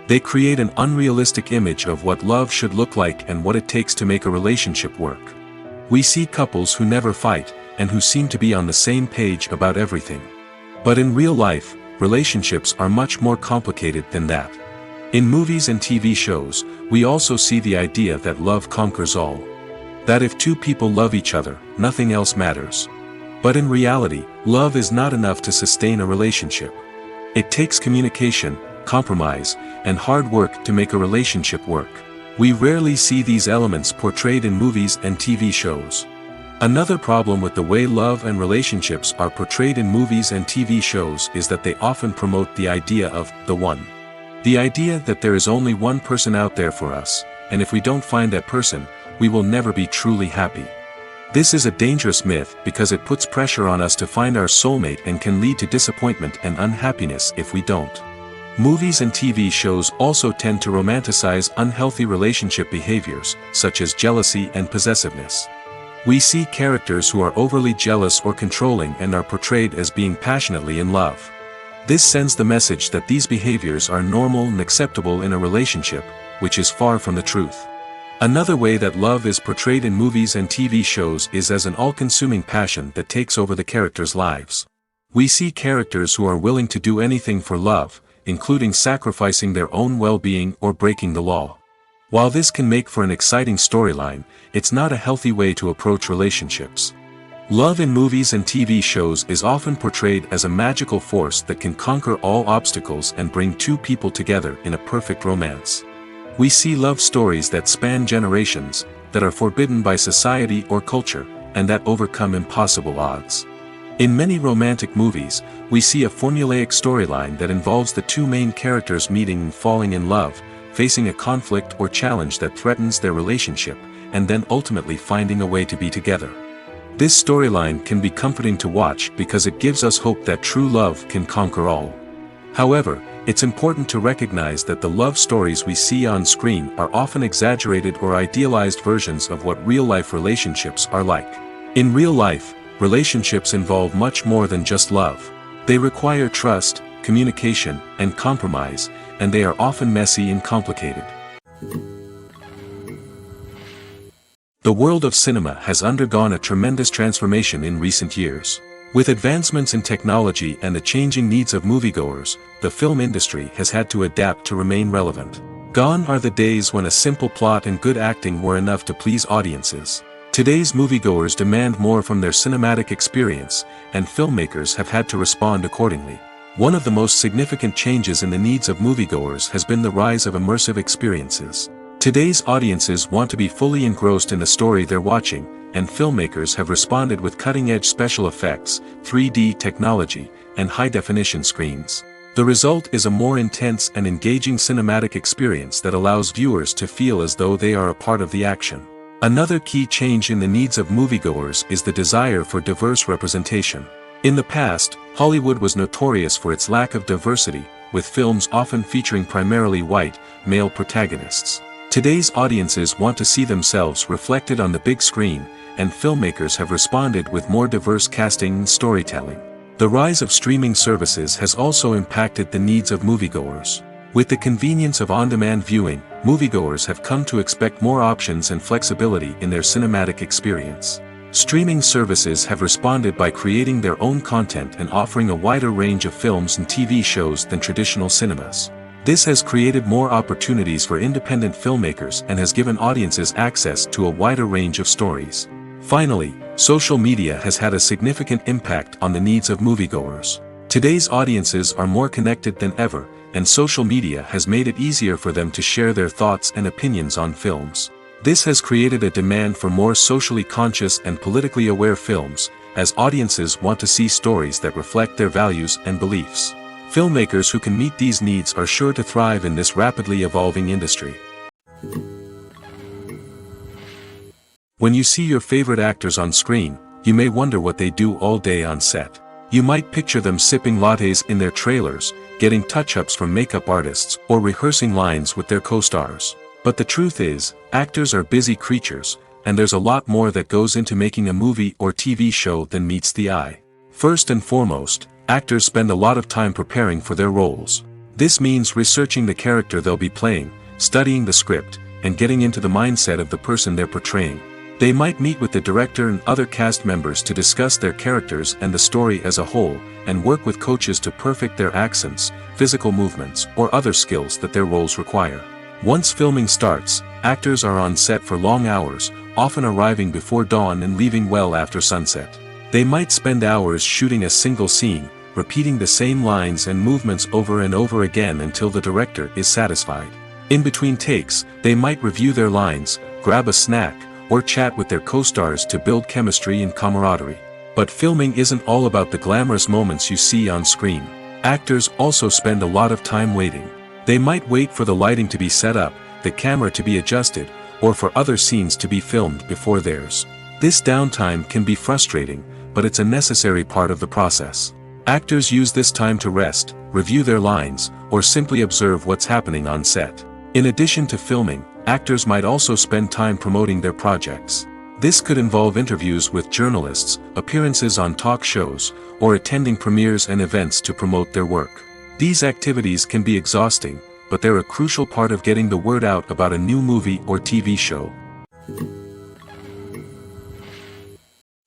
They create an unrealistic image of what love should look like and what it takes to make a relationship work. We see couples who never fight, and who seem to be on the same page about everything. But in real life, relationships are much more complicated than that. In movies and TV shows, we also see the idea that love conquers all. That if two people love each other, nothing else matters. But in reality, love is not enough to sustain a relationship. It takes communication, compromise, and hard work to make a relationship work. We rarely see these elements portrayed in movies and TV shows. Another problem with the way love and relationships are portrayed in movies and TV shows is that they often promote the idea of the one. The idea that there is only one person out there for us, and if we don't find that person, we will never be truly happy. This is a dangerous myth because it puts pressure on us to find our soulmate and can lead to disappointment and unhappiness if we don't. Movies and TV shows also tend to romanticize unhealthy relationship behaviors, such as jealousy and possessiveness. We see characters who are overly jealous or controlling and are portrayed as being passionately in love. This sends the message that these behaviors are normal and acceptable in a relationship, which is far from the truth. Another way that love is portrayed in movies and TV shows is as an all-consuming passion that takes over the characters' lives. We see characters who are willing to do anything for love, including sacrificing their own well-being or breaking the law. While this can make for an exciting storyline, it's not a healthy way to approach relationships. Love in movies and TV shows is often portrayed as a magical force that can conquer all obstacles and bring two people together in a perfect romance. We see love stories that span generations, that are forbidden by society or culture, and that overcome impossible odds. In many romantic movies, we see a formulaic storyline that involves the two main characters meeting and falling in love, facing a conflict or challenge that threatens their relationship, and then ultimately finding a way to be together. This storyline can be comforting to watch because it gives us hope that true love can conquer all. However, it's important to recognize that the love stories we see on screen are often exaggerated or idealized versions of what real-life relationships are like. In real life, relationships involve much more than just love. They require trust, communication, and compromise, and they are often messy and complicated. The world of cinema has undergone a tremendous transformation in recent years. With advancements in technology and the changing needs of moviegoers, the film industry has had to adapt to remain relevant. Gone are the days when a simple plot and good acting were enough to please audiences. Today's moviegoers demand more from their cinematic experience, and filmmakers have had to respond accordingly. One of the most significant changes in the needs of moviegoers has been the rise of immersive experiences. Today's audiences want to be fully engrossed in the story they're watching, and filmmakers have responded with cutting-edge special effects, 3D technology, and high-definition screens. The result is a more intense and engaging cinematic experience that allows viewers to feel as though they are a part of the action. Another key change in the needs of moviegoers is the desire for diverse representation. In the past, Hollywood was notorious for its lack of diversity, with films often featuring primarily white, male protagonists. Today's audiences want to see themselves reflected on the big screen, and filmmakers have responded with more diverse casting and storytelling. The rise of streaming services has also impacted the needs of moviegoers. With the convenience of on-demand viewing, moviegoers have come to expect more options and flexibility in their cinematic experience. Streaming services have responded by creating their own content and offering a wider range of films and TV shows than traditional cinemas. This has created more opportunities for independent filmmakers and has given audiences access to a wider range of stories. Finally, social media has had a significant impact on the needs of moviegoers. Today's audiences are more connected than ever, and social media has made it easier for them to share their thoughts and opinions on films. This has created a demand for more socially conscious and politically aware films, as audiences want to see stories that reflect their values and beliefs. Filmmakers who can meet these needs are sure to thrive in this rapidly evolving industry. When you see your favorite actors on screen, you may wonder what they do all day on set. You might picture them sipping lattes in their trailers, getting touch-ups from makeup artists, or rehearsing lines with their co-stars. But the truth is, actors are busy creatures, and there's a lot more that goes into making a movie or TV show than meets the eye. First and foremost, actors spend a lot of time preparing for their roles. This means researching the character they'll be playing, studying the script, and getting into the mindset of the person they're portraying. They might meet with the director and other cast members to discuss their characters and the story as a whole, and work with coaches to perfect their accents, physical movements, or other skills that their roles require. Once filming starts, actors are on set for long hours, often arriving before dawn and leaving well after sunset. They might spend hours shooting a single scene, repeating the same lines and movements over and over again until the director is satisfied. In between takes, they might review their lines, grab a snack, or chat with their co-stars to build chemistry and camaraderie. But filming isn't all about the glamorous moments you see on screen. Actors also spend a lot of time waiting. They might wait for the lighting to be set up, the camera to be adjusted, or for other scenes to be filmed before theirs. This downtime can be frustrating, but it's a necessary part of the process. Actors use this time to rest, review their lines, or simply observe what's happening on set. In addition to filming, actors might also spend time promoting their projects. This could involve interviews with journalists, appearances on talk shows, or attending premieres and events to promote their work. These activities can be exhausting, but they're a crucial part of getting the word out about a new movie or TV show.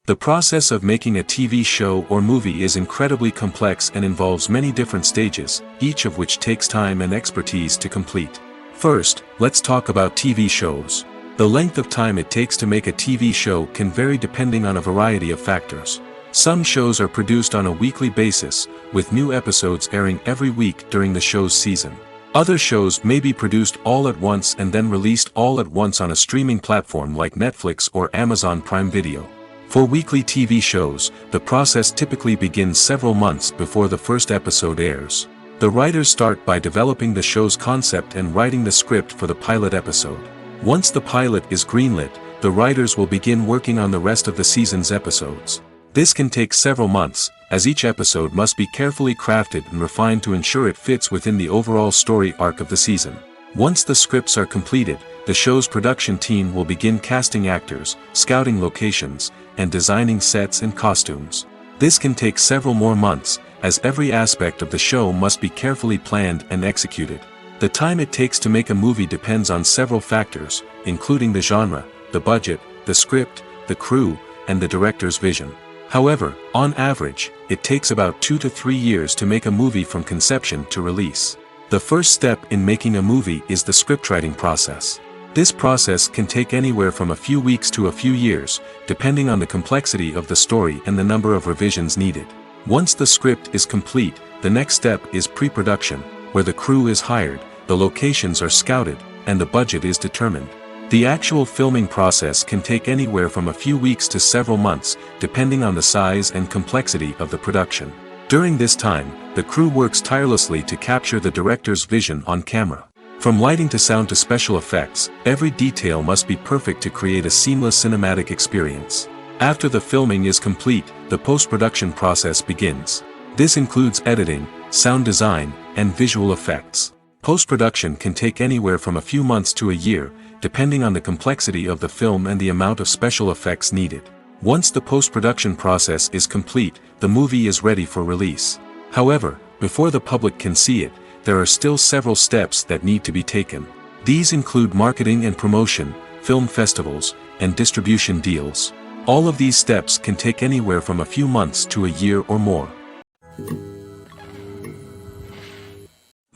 The process of making a TV show or movie is incredibly complex and involves many different stages, each of which takes time and expertise to complete. First, let's talk about TV shows. The length of time it takes to make a TV show can vary depending on a variety of factors. Some shows are produced on a weekly basis, with new episodes airing every week during the show's season. Other shows may be produced all at once and then released all at once on a streaming platform like Netflix or Amazon Prime Video. For weekly TV shows, the process typically begins several months before the first episode airs. The writers start by developing the show's concept and writing the script for the pilot episode. Once the pilot is greenlit, the writers will begin working on the rest of the season's episodes. This can take several months, as each episode must be carefully crafted and refined to ensure it fits within the overall story arc of the season. Once the scripts are completed, the show's production team will begin casting actors, scouting locations, and designing sets and costumes. This can take several more months, as every aspect of the show must be carefully planned and executed. The time it takes to make a movie depends on several factors, including the genre, the budget, the script, the crew, and the director's vision. However, on average, it takes about 2 to 3 years to make a movie from conception to release. The first step in making a movie is the scriptwriting process. This process can take anywhere from a few weeks to a few years, depending on the complexity of the story and the number of revisions needed. Once the script is complete, the next step is pre-production, where the crew is hired, the locations are scouted, and the budget is determined. The actual filming process can take anywhere from a few weeks to several months, depending on the size and complexity of the production. During this time, the crew works tirelessly to capture the director's vision on camera. From lighting to sound to special effects, every detail must be perfect to create a seamless cinematic experience. After the filming is complete, the post-production process begins. This includes editing, sound design, and visual effects. Post-production can take anywhere from a few months to a year, depending on the complexity of the film and the amount of special effects needed. Once the post-production process is complete, the movie is ready for release. However, before the public can see it, there are still several steps that need to be taken. These include marketing and promotion, film festivals, and distribution deals. All of these steps can take anywhere from a few months to a year or more.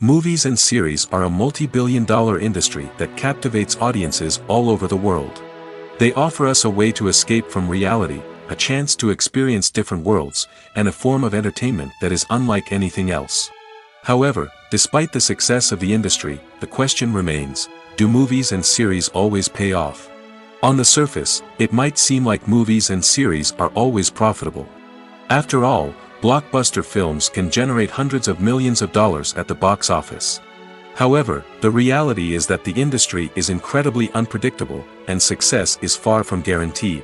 Movies and series are a multi-billion-dollar industry that captivates audiences all over the world. They offer us a way to escape from reality, a chance to experience different worlds, and a form of entertainment that is unlike anything else. However, despite the success of the industry, the question remains, do movies and series always pay off? On the surface, it might seem like movies and series are always profitable. After all, blockbuster films can generate hundreds of millions of dollars at the box office. However, the reality is that the industry is incredibly unpredictable, and success is far from guaranteed.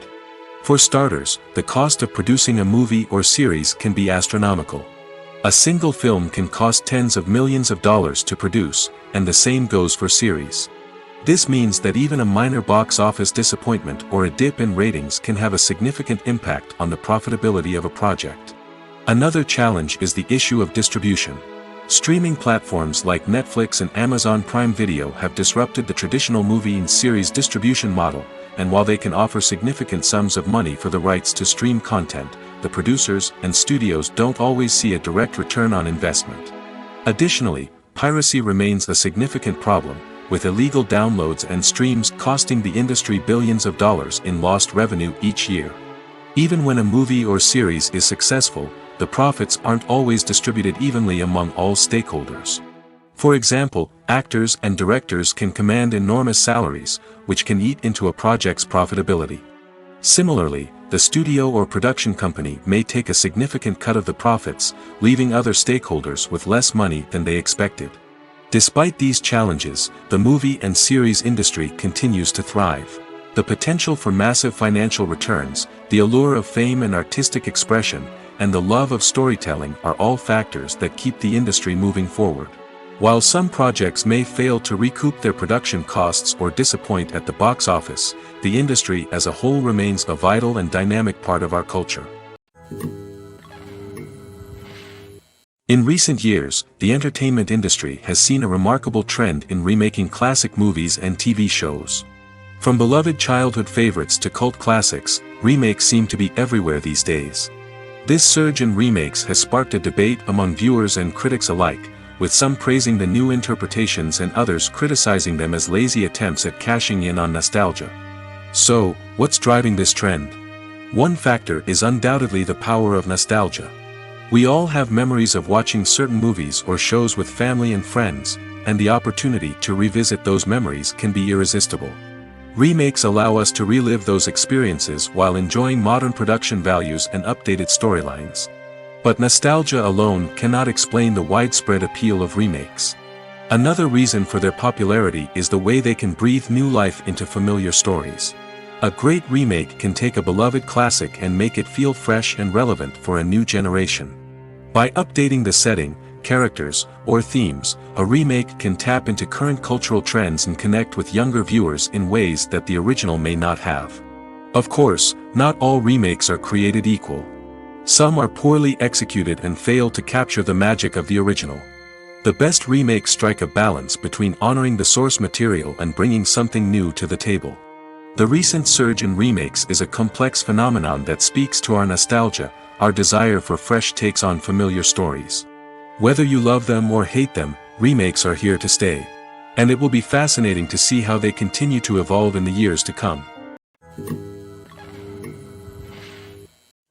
For starters, the cost of producing a movie or series can be astronomical. A single film can cost tens of millions of dollars to produce, and the same goes for series. This means that even a minor box office disappointment or a dip in ratings can have a significant impact on the profitability of a project. Another challenge is the issue of distribution. Streaming platforms like Netflix and Amazon Prime Video have disrupted the traditional movie and series distribution model, and while they can offer significant sums of money for the rights to stream content, the producers and studios don't always see a direct return on investment. Additionally, piracy remains a significant problem, with illegal downloads and streams costing the industry billions of dollars in lost revenue each year. Even when a movie or series is successful, the profits aren't always distributed evenly among all stakeholders. For example, actors and directors can command enormous salaries, which can eat into a project's profitability. Similarly, the studio or production company may take a significant cut of the profits, leaving other stakeholders with less money than they expected. Despite these challenges, the movie and series industry continues to thrive. The potential for massive financial returns, the allure of fame and artistic expression, and the love of storytelling are all factors that keep the industry moving forward. While some projects may fail to recoup their production costs or disappoint at the box office, the industry as a whole remains a vital and dynamic part of our culture. In recent years, the entertainment industry has seen a remarkable trend in remaking classic movies and TV shows. From beloved childhood favorites to cult classics, remakes seem to be everywhere these days. This surge in remakes has sparked a debate among viewers and critics alike, with some praising the new interpretations and others criticizing them as lazy attempts at cashing in on nostalgia. So, what's driving this trend? One factor is undoubtedly the power of nostalgia. We all have memories of watching certain movies or shows with family and friends, and the opportunity to revisit those memories can be irresistible. Remakes allow us to relive those experiences while enjoying modern production values and updated storylines. But nostalgia alone cannot explain the widespread appeal of remakes. Another reason for their popularity is the way they can breathe new life into familiar stories. A great remake can take a beloved classic and make it feel fresh and relevant for a new generation. By updating the setting, characters, or themes, a remake can tap into current cultural trends and connect with younger viewers in ways that the original may not have. Of course, not all remakes are created equal. Some are poorly executed and fail to capture the magic of the original. The best remakes strike a balance between honoring the source material and bringing something new to the table. The recent surge in remakes is a complex phenomenon that speaks to our nostalgia, our desire for fresh takes on familiar stories. Whether you love them or hate them, remakes are here to stay. And it will be fascinating to see how they continue to evolve in the years to come.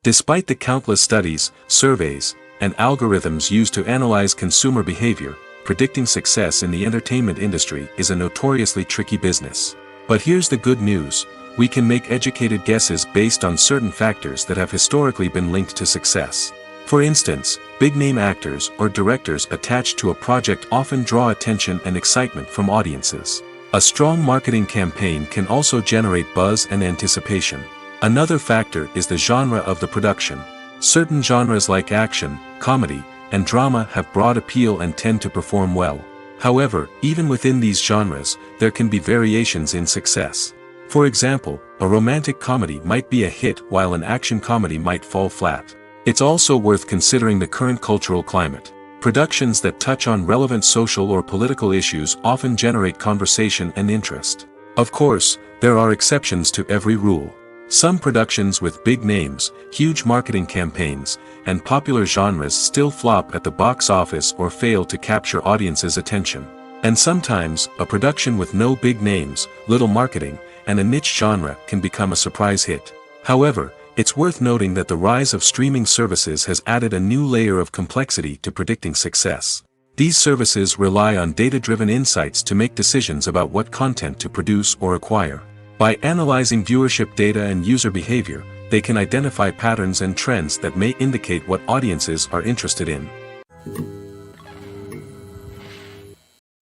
Despite the countless studies, surveys, and algorithms used to analyze consumer behavior, predicting success in the entertainment industry is a notoriously tricky business. But here's the good news: we can make educated guesses based on certain factors that have historically been linked to success. For instance, big-name actors or directors attached to a project often draw attention and excitement from audiences. A strong marketing campaign can also generate buzz and anticipation. Another factor is the genre of the production. Certain genres like action, comedy, and drama have broad appeal and tend to perform well. However, even within these genres, there can be variations in success. For example, a romantic comedy might be a hit while an action comedy might fall flat. It's also worth considering the current cultural climate. Productions that touch on relevant social or political issues often generate conversation and interest. Of course, there are exceptions to every rule. Some productions with big names, huge marketing campaigns, and popular genres still flop at the box office or fail to capture audiences' attention. And sometimes, a production with no big names, little marketing, and a niche genre can become a surprise hit. However, it's worth noting that the rise of streaming services has added a new layer of complexity to predicting success. These services rely on data-driven insights to make decisions about what content to produce or acquire. By analyzing viewership data and user behavior, they can identify patterns and trends that may indicate what audiences are interested in.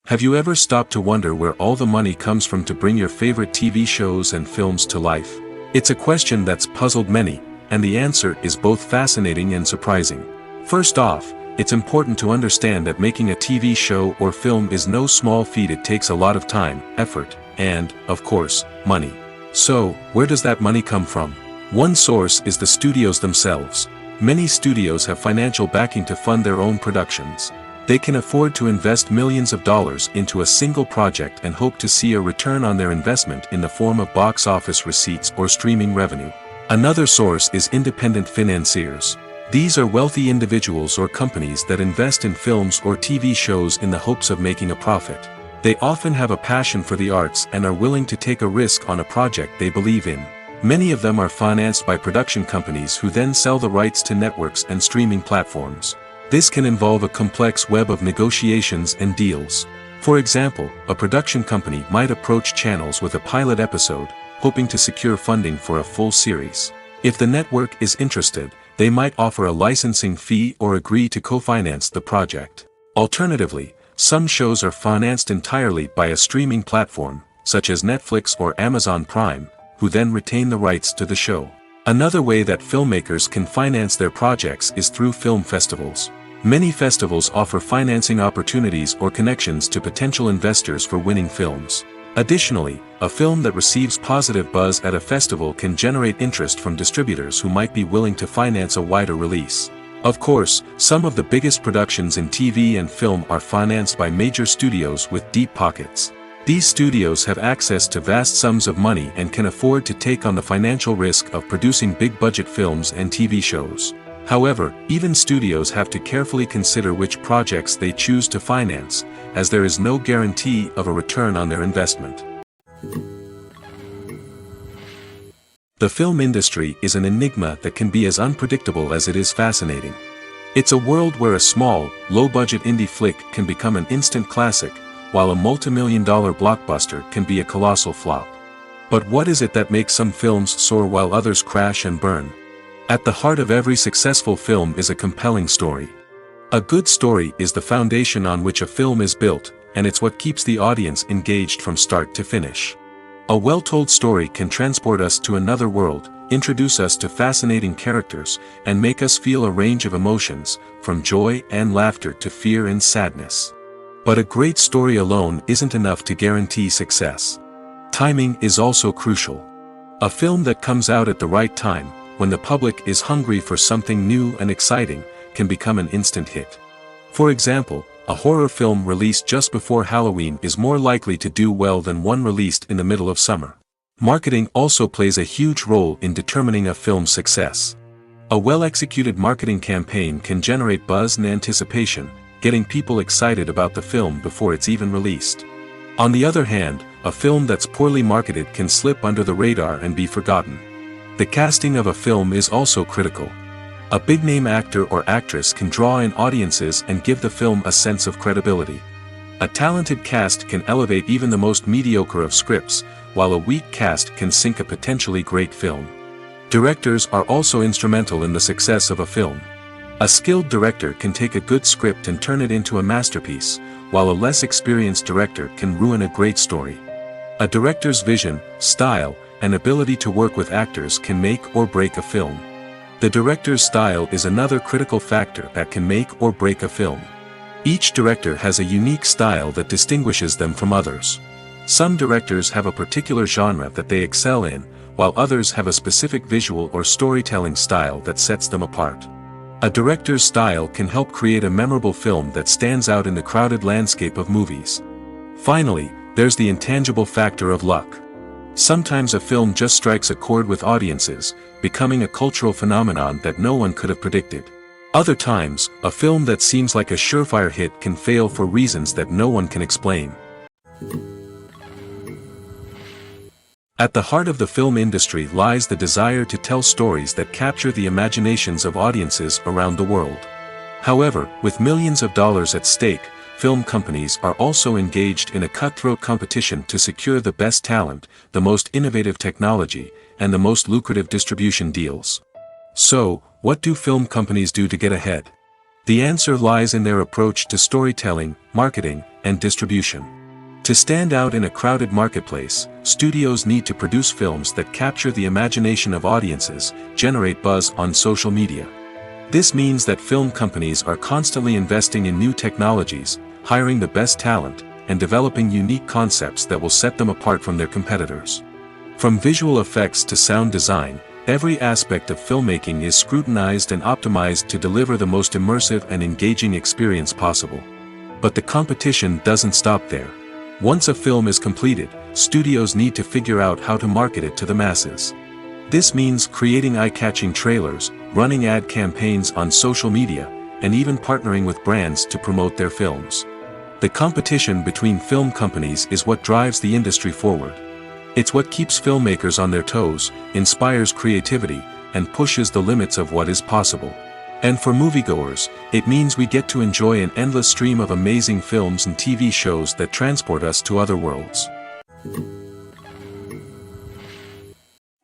Have you ever stopped to wonder where all the money comes from to bring your favorite TV shows and films to life? It's a question that's puzzled many, and the answer is both fascinating and surprising. First off, it's important to understand that making a TV show or film is no small feat. It takes a lot of time, effort, and, of course, money. So, where does that money come from? One source is the studios themselves. Many studios have financial backing to fund their own productions. They can afford to invest millions of dollars into a single project and hope to see a return on their investment in the form of box office receipts or streaming revenue. Another source is independent financiers. These are wealthy individuals or companies that invest in films or TV shows in the hopes of making a profit. They often have a passion for the arts and are willing to take a risk on a project they believe in. Many of them are financed by production companies who then sell the rights to networks and streaming platforms. This can involve a complex web of negotiations and deals. For example, a production company might approach channels with a pilot episode, hoping to secure funding for a full series. If the network is interested, they might offer a licensing fee or agree to co-finance the project. Alternatively, some shows are financed entirely by a streaming platform, such as Netflix or Amazon Prime, who then retain the rights to the show. Another way that filmmakers can finance their projects is through film festivals. Many festivals offer financing opportunities or connections to potential investors for winning films. Additionally, a film that receives positive buzz at a festival can generate interest from distributors who might be willing to finance a wider release. Of course, some of the biggest productions in TV and film are financed by major studios with deep pockets. These studios have access to vast sums of money and can afford to take on the financial risk of producing big-budget films and TV shows. However, even studios have to carefully consider which projects they choose to finance, as there is no guarantee of a return on their investment. The film industry is an enigma that can be as unpredictable as it is fascinating. It's a world where a small, low-budget indie flick can become an instant classic, while a multi-million-dollar blockbuster can be a colossal flop. But what is it that makes some films soar while others crash and burn? At the heart of every successful film is a compelling story. A good story is the foundation on which a film is built, and it's what keeps the audience engaged from start to finish. A well-told story can transport us to another world, introduce us to fascinating characters, and make us feel a range of emotions, from joy and laughter to fear and sadness. But a great story alone isn't enough to guarantee success. Timing is also crucial. A film that comes out at the right time, when the public is hungry for something new and exciting, can become an instant hit. For example, a horror film released just before Halloween is more likely to do well than one released in the middle of summer. Marketing also plays a huge role in determining a film's success. A well-executed marketing campaign can generate buzz and anticipation, getting people excited about the film before it's even released. On the other hand, a film that's poorly marketed can slip under the radar and be forgotten. The casting of a film is also critical. A big-name actor or actress can draw in audiences and give the film a sense of credibility. A talented cast can elevate even the most mediocre of scripts, while a weak cast can sink a potentially great film. Directors are also instrumental in the success of a film. A skilled director can take a good script and turn it into a masterpiece, while a less experienced director can ruin a great story. A director's vision, style, and ability to work with actors can make or break a film. The director's style is another critical factor that can make or break a film. Each director has a unique style that distinguishes them from others. Some directors have a particular genre that they excel in, while others have a specific visual or storytelling style that sets them apart. A director's style can help create a memorable film that stands out in the crowded landscape of movies. Finally, there's the intangible factor of luck. Sometimes a film just strikes a chord with audiences, becoming a cultural phenomenon that no one could have predicted. Other times, a film that seems like a surefire hit can fail for reasons that no one can explain. At the heart of the film industry lies the desire to tell stories that capture the imaginations of audiences around the world. However, with millions of dollars at stake, film companies are also engaged in a cutthroat competition to secure the best talent, the most innovative technology, and the most lucrative distribution deals. So, what do film companies do to get ahead? The answer lies in their approach to storytelling, marketing, and distribution. To stand out in a crowded marketplace, studios need to produce films that capture the imagination of audiences, generate buzz on social media. This means that film companies are constantly investing in new technologies, hiring the best talent, and developing unique concepts that will set them apart from their competitors. From visual effects to sound design, every aspect of filmmaking is scrutinized and optimized to deliver the most immersive and engaging experience possible. But the competition doesn't stop there. Once a film is completed, studios need to figure out how to market it to the masses. This means creating eye-catching trailers, running ad campaigns on social media, and even partnering with brands to promote their films. The competition between film companies is what drives the industry forward. It's what keeps filmmakers on their toes, inspires creativity, and pushes the limits of what is possible. And for moviegoers, it means we get to enjoy an endless stream of amazing films and TV shows that transport us to other worlds.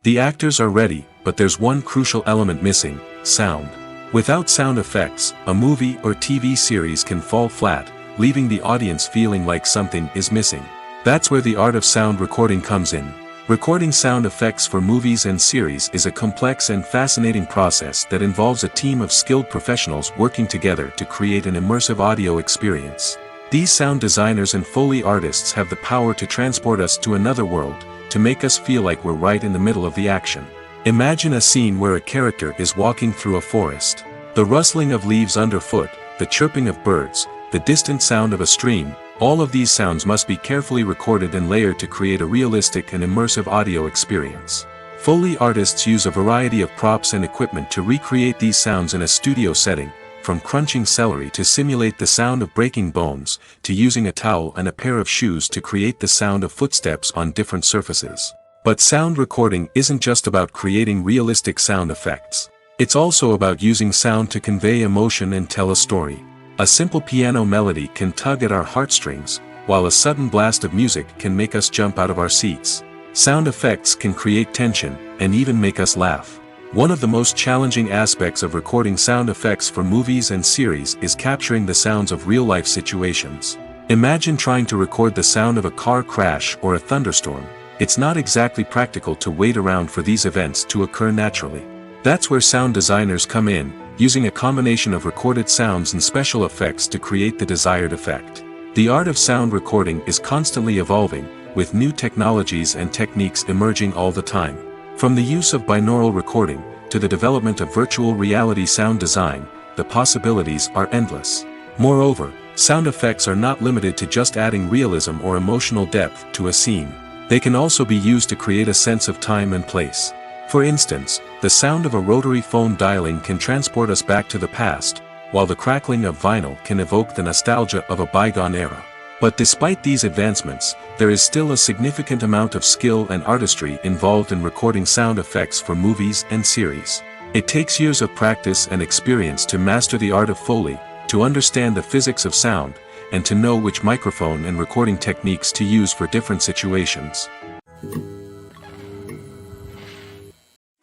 The actors are ready, but there's one crucial element missing: sound. Without sound effects, a movie or TV series can fall flat, leaving the audience feeling like something is missing. That's where the art of sound recording comes in. Recording sound effects for movies and series is a complex and fascinating process that involves a team of skilled professionals working together to create an immersive audio experience. These sound designers and Foley artists have the power to transport us to another world, to make us feel like we're right in the middle of the action. Imagine a scene where a character is walking through a forest. The rustling of leaves underfoot, the chirping of birds, the distant sound of a stream, all of these sounds must be carefully recorded and layered to create a realistic and immersive audio experience. Foley artists use a variety of props and equipment to recreate these sounds in a studio setting, from crunching celery to simulate the sound of breaking bones, to using a towel and a pair of shoes to create the sound of footsteps on different surfaces. But sound recording isn't just about creating realistic sound effects. It's also about using sound to convey emotion and tell a story. A simple piano melody can tug at our heartstrings, while a sudden blast of music can make us jump out of our seats. Sound effects can create tension, and even make us laugh. One of the most challenging aspects of recording sound effects for movies and series is capturing the sounds of real-life situations. Imagine trying to record the sound of a car crash or a thunderstorm. It's not exactly practical to wait around for these events to occur naturally. That's where sound designers come in, using a combination of recorded sounds and special effects to create the desired effect. The art of sound recording is constantly evolving, with new technologies and techniques emerging all the time. From the use of binaural recording, to the development of virtual reality sound design, the possibilities are endless. Moreover, sound effects are not limited to just adding realism or emotional depth to a scene. They can also be used to create a sense of time and place. For instance, the sound of a rotary phone dialing can transport us back to the past, while the crackling of vinyl can evoke the nostalgia of a bygone era. But despite these advancements, there is still a significant amount of skill and artistry involved in recording sound effects for movies and series. It takes years of practice and experience to master the art of Foley, to understand the physics of sound, and to know which microphone and recording techniques to use for different situations.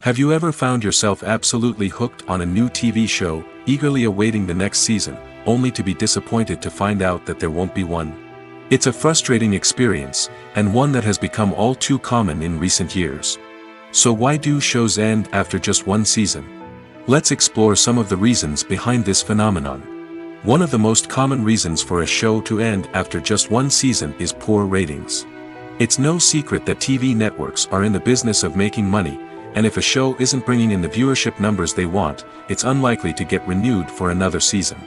Have you ever found yourself absolutely hooked on a new TV show, eagerly awaiting the next season, only to be disappointed to find out that there won't be one? It's a frustrating experience, and one that has become all too common in recent years. So why do shows end after just one season? Let's explore some of the reasons behind this phenomenon. One of the most common reasons for a show to end after just one season is poor ratings. It's no secret that TV networks are in the business of making money, and if a show isn't bringing in the viewership numbers they want, it's unlikely to get renewed for another season.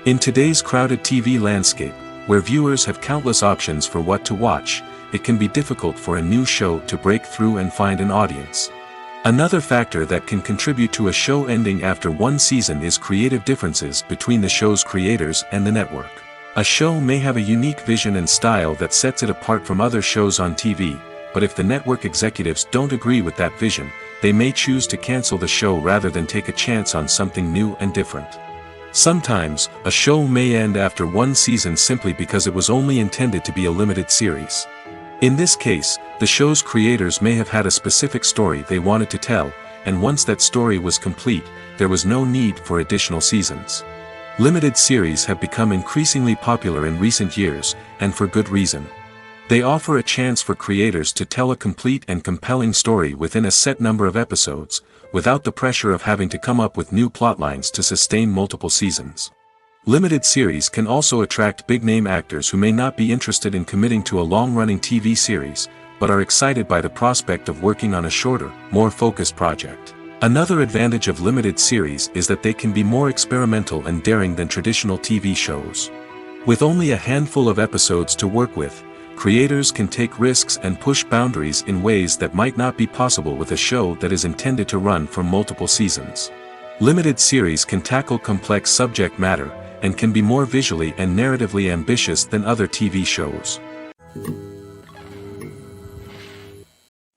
In today's crowded TV landscape, where viewers have countless options for what to watch, it can be difficult for a new show to break through and find an audience. Another factor that can contribute to a show ending after one season is creative differences between the show's creators and the network. A show may have a unique vision and style that sets it apart from other shows on TV, but if the network executives don't agree with that vision, they may choose to cancel the show rather than take a chance on something new and different. Sometimes, a show may end after one season simply because it was only intended to be a limited series. In this case, the show's creators may have had a specific story they wanted to tell, and once that story was complete, there was no need for additional seasons. Limited series have become increasingly popular in recent years, and for good reason. They offer a chance for creators to tell a complete and compelling story within a set number of episodes, without the pressure of having to come up with new plotlines to sustain multiple seasons. Limited series can also attract big-name actors who may not be interested in committing to a long-running TV series, but are excited by the prospect of working on a shorter, more focused project. Another advantage of limited series is that they can be more experimental and daring than traditional TV shows. With only a handful of episodes to work with, creators can take risks and push boundaries in ways that might not be possible with a show that is intended to run for multiple seasons. Limited series can tackle complex subject matter, and can be more visually and narratively ambitious than other TV shows.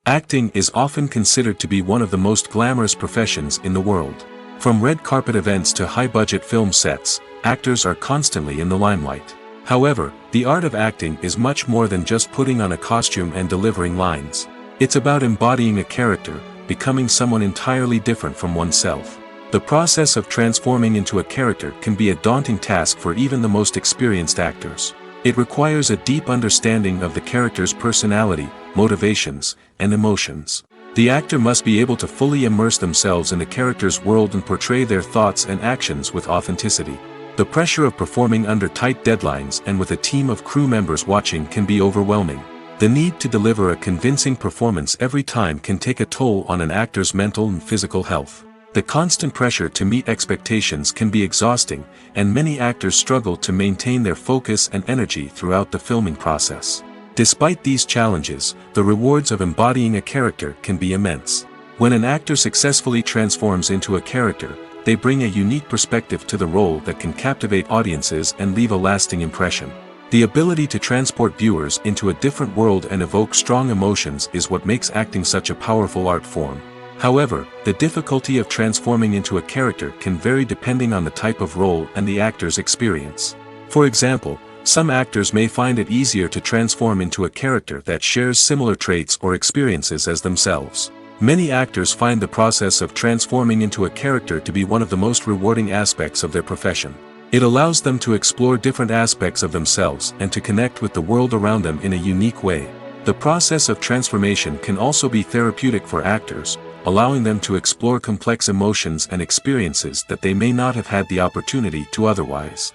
Acting is often considered to be one of the most glamorous professions in the world. From red carpet events to high-budget film sets, actors are constantly in the limelight. However, the art of acting is much more than just putting on a costume and delivering lines. It's about embodying a character, becoming someone entirely different from oneself. The process of transforming into a character can be a daunting task for even the most experienced actors. It requires a deep understanding of the character's personality, motivations, and emotions. The actor must be able to fully immerse themselves in the character's world and portray their thoughts and actions with authenticity. The pressure of performing under tight deadlines and with a team of crew members watching can be overwhelming. The need to deliver a convincing performance every time can take a toll on an actor's mental and physical health. The constant pressure to meet expectations can be exhausting, and many actors struggle to maintain their focus and energy throughout the filming process. Despite these challenges, the rewards of embodying a character can be immense. When an actor successfully transforms into a character, they bring a unique perspective to the role that can captivate audiences and leave a lasting impression. The ability to transport viewers into a different world and evoke strong emotions is what makes acting such a powerful art form. However, the difficulty of transforming into a character can vary depending on the type of role and the actor's experience. For example, some actors may find it easier to transform into a character that shares similar traits or experiences as themselves. Many actors find the process of transforming into a character to be one of the most rewarding aspects of their profession. It allows them to explore different aspects of themselves and to connect with the world around them in a unique way. The process of transformation can also be therapeutic for actors, allowing them to explore complex emotions and experiences that they may not have had the opportunity to otherwise.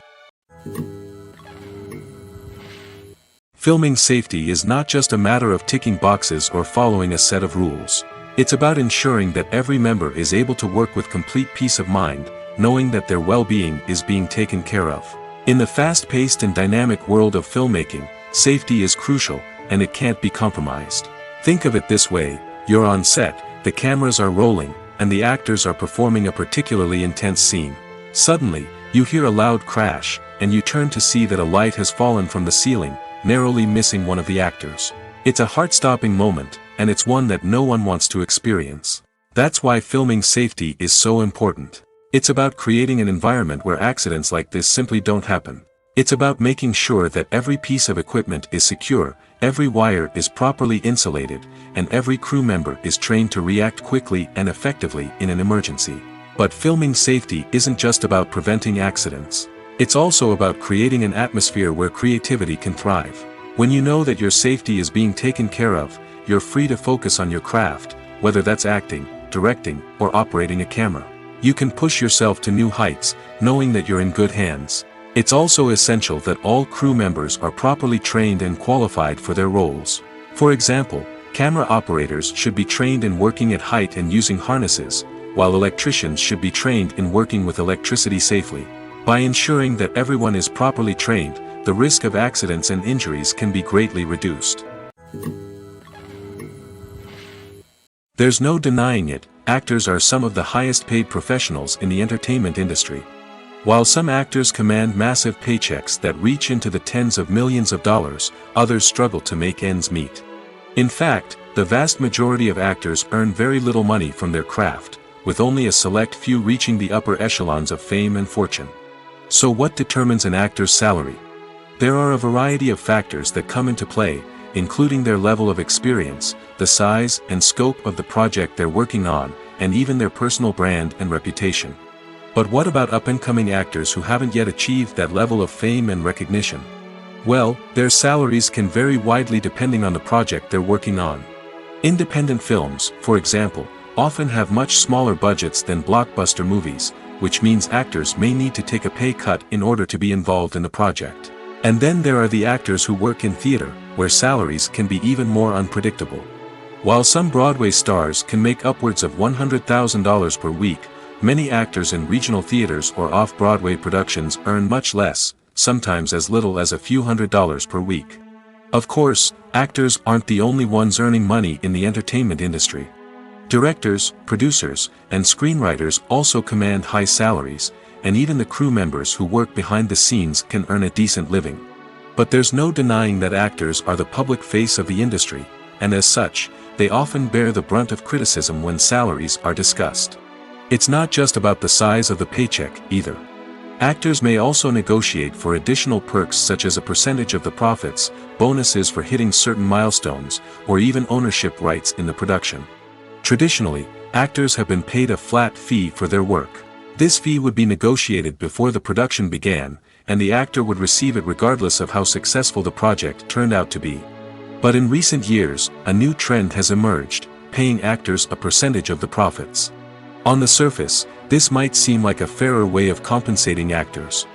Filming safety is not just a matter of ticking boxes or following a set of rules. It's about ensuring that every member is able to work with complete peace of mind, knowing that their well-being is being taken care of. In the fast-paced and dynamic world of filmmaking, safety is crucial, and it can't be compromised. Think of it this way: you're on set, the cameras are rolling, and the actors are performing a particularly intense scene. Suddenly, you hear a loud crash, and you turn to see that a light has fallen from the ceiling, narrowly missing one of the actors. It's a heart-stopping moment, and it's one that no one wants to experience. That's why filming safety is so important. It's about creating an environment where accidents like this simply don't happen. It's about making sure that every piece of equipment is secure, every wire is properly insulated, and every crew member is trained to react quickly and effectively in an emergency. But filming safety isn't just about preventing accidents. It's also about creating an atmosphere where creativity can thrive. When you know that your safety is being taken care of, you're free to focus on your craft, whether that's acting, directing, or operating a camera. You can push yourself to new heights, knowing that you're in good hands. It's also essential that all crew members are properly trained and qualified for their roles. For example, camera operators should be trained in working at height and using harnesses, while electricians should be trained in working with electricity safely. By ensuring that everyone is properly trained, the risk of accidents and injuries can be greatly reduced. There's no denying it, actors are some of the highest paid professionals in the entertainment industry. While some actors command massive paychecks that reach into the tens of millions of dollars, others struggle to make ends meet. In fact, the vast majority of actors earn very little money from their craft, with only a select few reaching the upper echelons of fame and fortune. So what determines an actor's salary? There are a variety of factors that come into play, including their level of experience, the size and scope of the project they're working on, and even their personal brand and reputation. But what about up-and-coming actors who haven't yet achieved that level of fame and recognition? Well, their salaries can vary widely depending on the project they're working on. Independent films, for example, often have much smaller budgets than blockbuster movies, which means actors may need to take a pay cut in order to be involved in the project. And then there are the actors who work in theater, where salaries can be even more unpredictable. While some Broadway stars can make upwards of $100,000 per week, many actors in regional theaters or off-Broadway productions earn much less, sometimes as little as a few $100s per week. Of course, actors aren't the only ones earning money in the entertainment industry. Directors, producers, and screenwriters also command high salaries, and even the crew members who work behind the scenes can earn a decent living. But there's no denying that actors are the public face of the industry, and as such, they often bear the brunt of criticism when salaries are discussed. It's not just about the size of the paycheck, either. Actors may also negotiate for additional perks such as a percentage of the profits, bonuses for hitting certain milestones, or even ownership rights in the production. Traditionally, actors have been paid a flat fee for their work. This fee would be negotiated before the production began, and the actor would receive it regardless of how successful the project turned out to be. But in recent years, a new trend has emerged, paying actors a percentage of the profits. On the surface, this might seem like a fairer way of compensating actors.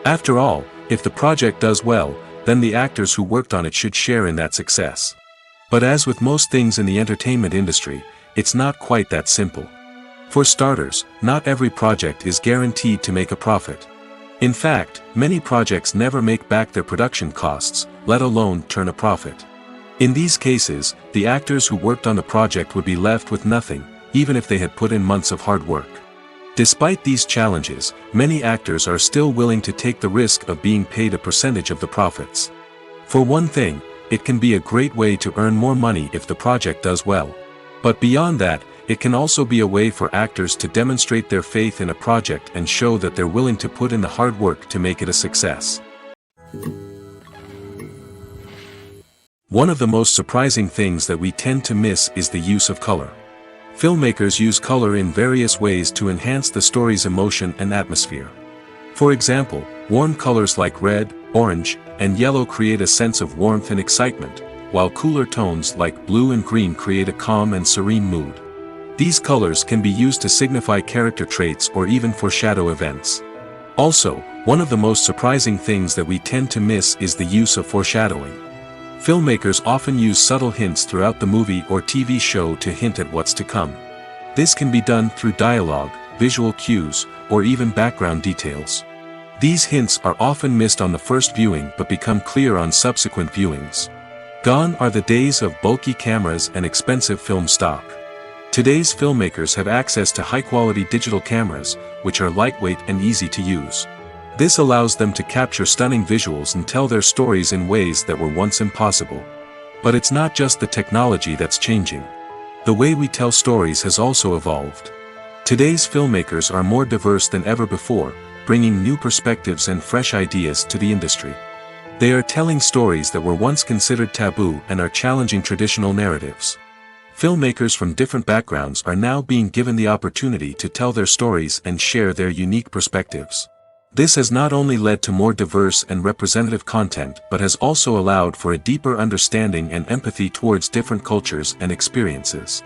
After all, if the project does well, then the actors who worked on it should share in that success. But as with most things in the entertainment industry, it's not quite that simple. For starters, not every project is guaranteed to make a profit. In fact, many projects never make back their production costs, let alone turn a profit. In these cases, the actors who worked on the project would be left with nothing, even if they had put in months of hard work. Despite these challenges, many actors are still willing to take the risk of being paid a percentage of the profits. For one thing, it can be a great way to earn more money if the project does well. But beyond that, it can also be a way for actors to demonstrate their faith in a project and show that they're willing to put in the hard work to make it a success. One of the most surprising things that we tend to miss is the use of color. Filmmakers use color in various ways to enhance the story's emotion and atmosphere. For example, warm colors like red, orange, and yellow create a sense of warmth and excitement, while cooler tones like blue and green create a calm and serene mood. These colors can be used to signify character traits or even foreshadow events. Also, one of the most surprising things that we tend to miss is the use of foreshadowing. Filmmakers often use subtle hints throughout the movie or TV show to hint at what's to come. This can be done through dialogue, visual cues, or even background details. These hints are often missed on the first viewing but become clear on subsequent viewings. Gone are the days of bulky cameras and expensive film stock. Today's filmmakers have access to high-quality digital cameras, which are lightweight and easy to use. This allows them to capture stunning visuals and tell their stories in ways that were once impossible. But it's not just the technology that's changing. The way we tell stories has also evolved. Today's filmmakers are more diverse than ever before, bringing new perspectives and fresh ideas to the industry. They are telling stories that were once considered taboo and are challenging traditional narratives. Filmmakers from different backgrounds are now being given the opportunity to tell their stories and share their unique perspectives. This has not only led to more diverse and representative content but has also allowed for a deeper understanding and empathy towards different cultures and experiences.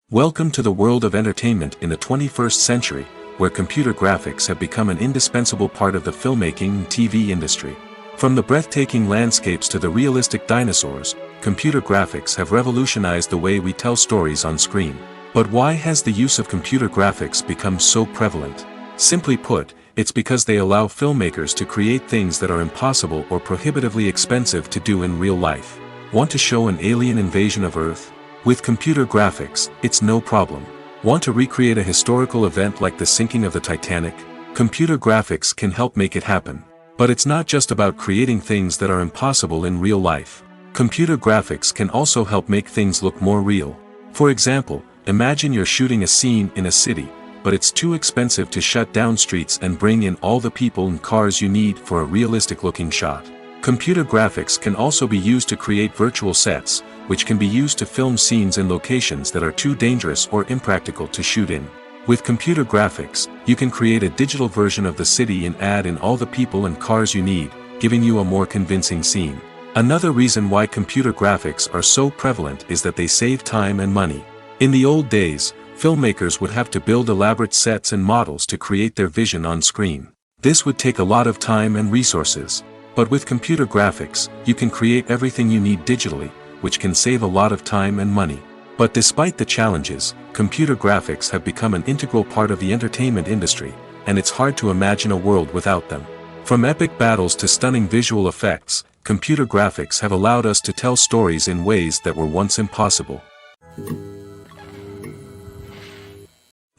Welcome to the world of entertainment in the 21st century, where computer graphics have become an indispensable part of the filmmaking and TV industry. From the breathtaking landscapes to the realistic dinosaurs, computer graphics have revolutionized the way we tell stories on screen. But why has the use of computer graphics become so prevalent? Simply put, it's because they allow filmmakers to create things that are impossible or prohibitively expensive to do in real life. Want to show an alien invasion of Earth? With computer graphics, it's no problem. Want to recreate a historical event like the sinking of the Titanic? Computer graphics can help make it happen. But it's not just about creating things that are impossible in real life. Computer graphics can also help make things look more real. For example, imagine you're shooting a scene in a city, but it's too expensive to shut down streets and bring in all the people and cars you need for a realistic-looking shot. Computer graphics can also be used to create virtual sets, which can be used to film scenes in locations that are too dangerous or impractical to shoot in. With computer graphics, you can create a digital version of the city and add in all the people and cars you need, giving you a more convincing scene. Another reason why computer graphics are so prevalent is that they save time and money. In the old days, filmmakers would have to build elaborate sets and models to create their vision on screen. This would take a lot of time and resources. But with computer graphics, you can create everything you need digitally, which can save a lot of time and money. But despite the challenges, computer graphics have become an integral part of the entertainment industry, and it's hard to imagine a world without them. From epic battles to stunning visual effects, computer graphics have allowed us to tell stories in ways that were once impossible.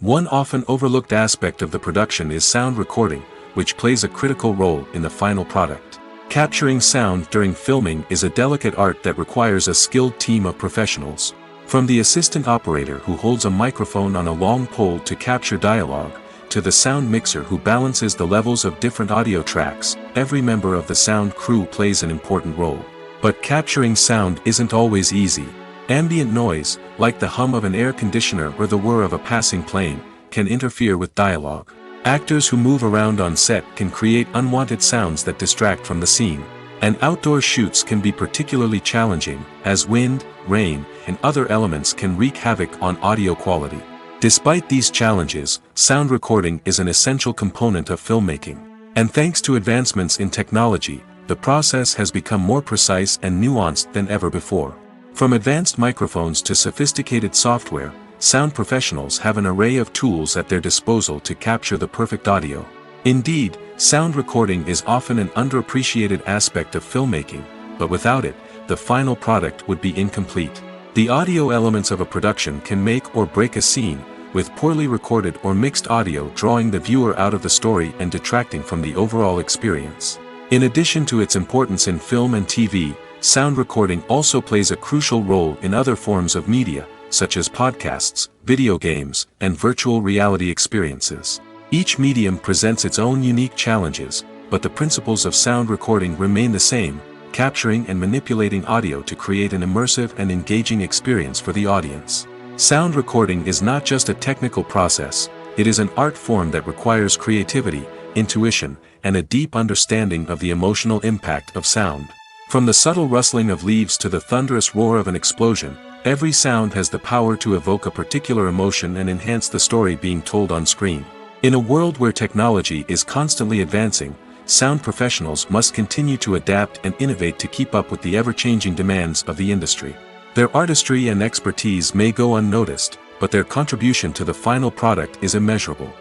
One often overlooked aspect of the production is sound recording, which plays a critical role in the final product. Capturing sound during filming is a delicate art that requires a skilled team of professionals. From the assistant operator who holds a microphone on a long pole to capture dialogue, to the sound mixer who balances the levels of different audio tracks, every member of the sound crew plays an important role. But capturing sound isn't always easy. Ambient noise, like the hum of an air conditioner or the whir of a passing plane, can interfere with dialogue. Actors who move around on set can create unwanted sounds that distract from the scene. And outdoor shoots can be particularly challenging, as wind, rain, and other elements can wreak havoc on audio quality. Despite these challenges, sound recording is an essential component of filmmaking. And thanks to advancements in technology, the process has become more precise and nuanced than ever before. From advanced microphones to sophisticated software, sound professionals have an array of tools at their disposal to capture the perfect audio. Indeed, sound recording is often an underappreciated aspect of filmmaking, but without it, the final product would be incomplete. The audio elements of a production can make or break a scene, with poorly recorded or mixed audio drawing the viewer out of the story and detracting from the overall experience. In addition to its importance in film and TV, sound recording also plays a crucial role in other forms of media, such as podcasts, video games, and virtual reality experiences. Each medium presents its own unique challenges, but the principles of sound recording remain the same, capturing and manipulating audio to create an immersive and engaging experience for the audience. Sound recording is not just a technical process, it is an art form that requires creativity, intuition, and a deep understanding of the emotional impact of sound. From the subtle rustling of leaves to the thunderous roar of an explosion, every sound has the power to evoke a particular emotion and enhance the story being told on screen. In a world where technology is constantly advancing, sound professionals must continue to adapt and innovate to keep up with the ever-changing demands of the industry. Their artistry and expertise may go unnoticed, but their contribution to the final product is immeasurable.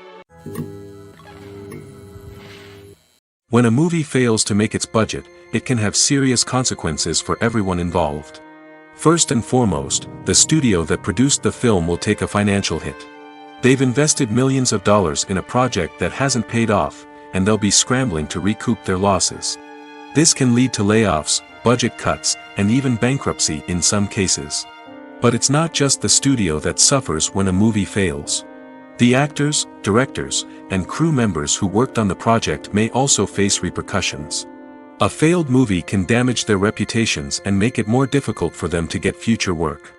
When a movie fails to make its budget, it can have serious consequences for everyone involved. First and foremost, the studio that produced the film will take a financial hit. They've invested millions of dollars in a project that hasn't paid off, and they'll be scrambling to recoup their losses. This can lead to layoffs, budget cuts, and even bankruptcy in some cases. But it's not just the studio that suffers when a movie fails. The actors, directors, and crew members who worked on the project may also face repercussions. A failed movie can damage their reputations and make it more difficult for them to get future work.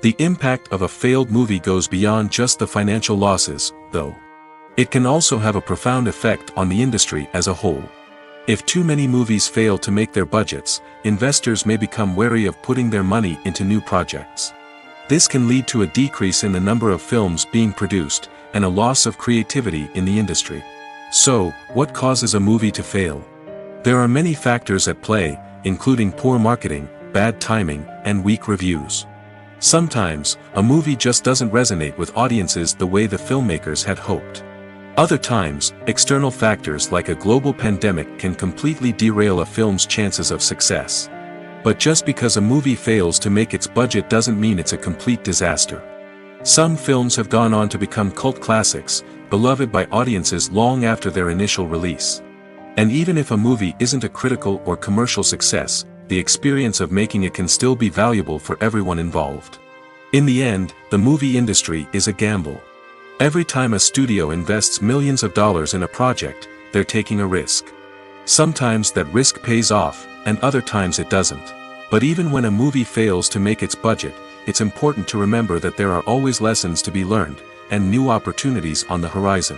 The impact of a failed movie goes beyond just the financial losses, though. It can also have a profound effect on the industry as a whole. If too many movies fail to make their budgets, investors may become wary of putting their money into new projects. This can lead to a decrease in the number of films being produced, and a loss of creativity in the industry. So, what causes a movie to fail? There are many factors at play, including poor marketing, bad timing, and weak reviews. Sometimes, a movie just doesn't resonate with audiences the way the filmmakers had hoped. Other times, external factors like a global pandemic can completely derail a film's chances of success. But just because a movie fails to make its budget doesn't mean it's a complete disaster. Some films have gone on to become cult classics, beloved by audiences long after their initial release. And even if a movie isn't a critical or commercial success, the experience of making it can still be valuable for everyone involved. In the end, the movie industry is a gamble. Every time a studio invests millions of dollars in a project, they're taking a risk. Sometimes that risk pays off, and other times it doesn't. But even when a movie fails to make its budget, it's important to remember that there are always lessons to be learned, and new opportunities on the horizon.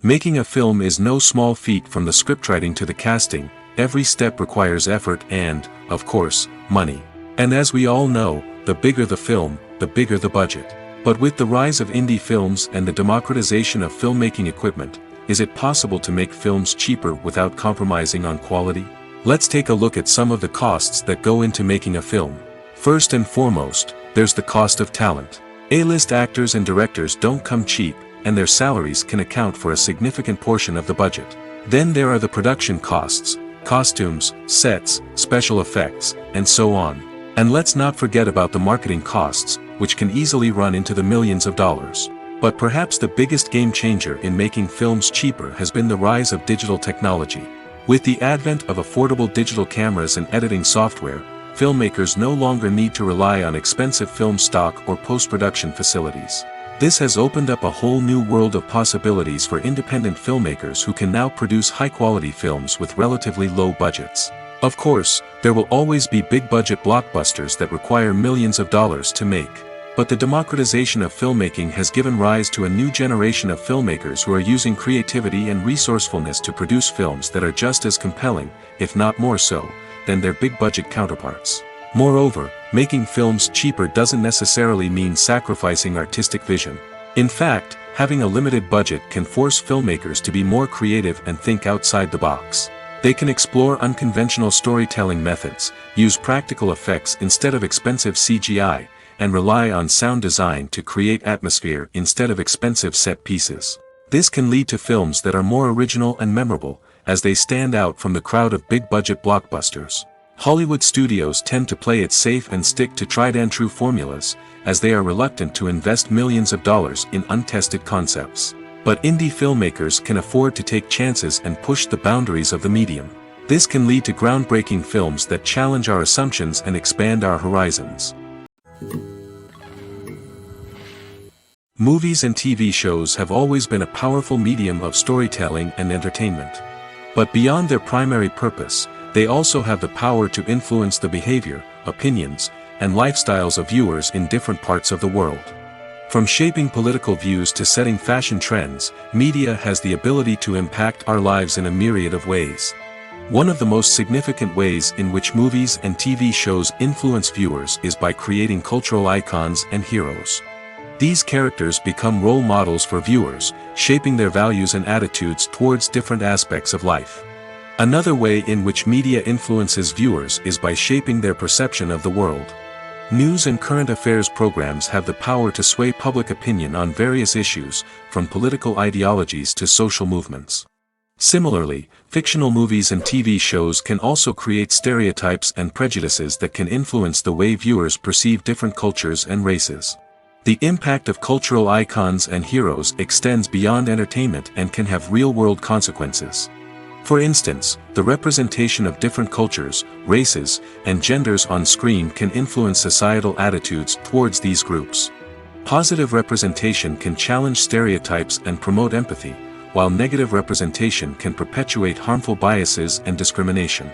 Making a film is no small feat. From the scriptwriting to the casting, every step requires effort and, of course, money. And as we all know, the bigger the film, the bigger the budget. But with the rise of indie films and the democratization of filmmaking equipment, is it possible to make films cheaper without compromising on quality? Let's take a look at some of the costs that go into making a film. First and foremost, there's the cost of talent. A-list actors and directors don't come cheap, and their salaries can account for a significant portion of the budget. Then there are the production costs, costumes, sets, special effects, and so on. And let's not forget about the marketing costs, which can easily run into the millions of dollars. But perhaps the biggest game changer in making films cheaper has been the rise of digital technology. With the advent of affordable digital cameras and editing software, filmmakers no longer need to rely on expensive film stock or post-production facilities. This has opened up a whole new world of possibilities for independent filmmakers who can now produce high-quality films with relatively low budgets. Of course, there will always be big-budget blockbusters that require millions of dollars to make. But the democratization of filmmaking has given rise to a new generation of filmmakers who are using creativity and resourcefulness to produce films that are just as compelling, if not more so, than their big-budget counterparts. Moreover, making films cheaper doesn't necessarily mean sacrificing artistic vision. In fact, having a limited budget can force filmmakers to be more creative and think outside the box. They can explore unconventional storytelling methods, use practical effects instead of expensive CGI, and rely on sound design to create atmosphere instead of expensive set pieces. This can lead to films that are more original and memorable, as they stand out from the crowd of big-budget blockbusters. Hollywood studios tend to play it safe and stick to tried-and-true formulas, as they are reluctant to invest millions of dollars in untested concepts. But indie filmmakers can afford to take chances and push the boundaries of the medium. This can lead to groundbreaking films that challenge our assumptions and expand our horizons. Movies and TV shows have always been a powerful medium of storytelling and entertainment. But beyond their primary purpose, they also have the power to influence the behavior, opinions, and lifestyles of viewers in different parts of the world. From shaping political views to setting fashion trends, media has the ability to impact our lives in a myriad of ways. One of the most significant ways in which movies and TV shows influence viewers is by creating cultural icons and heroes. These characters become role models for viewers, shaping their values and attitudes towards different aspects of life. Another way in which media influences viewers is by shaping their perception of the world. News and current affairs programs have the power to sway public opinion on various issues, from political ideologies to social movements. Similarly, fictional movies and TV shows can also create stereotypes and prejudices that can influence the way viewers perceive different cultures and races. The impact of cultural icons and heroes extends beyond entertainment and can have real-world consequences. For instance, the representation of different cultures, races, and genders on screen can influence societal attitudes towards these groups. Positive representation can challenge stereotypes and promote empathy, while negative representation can perpetuate harmful biases and discrimination.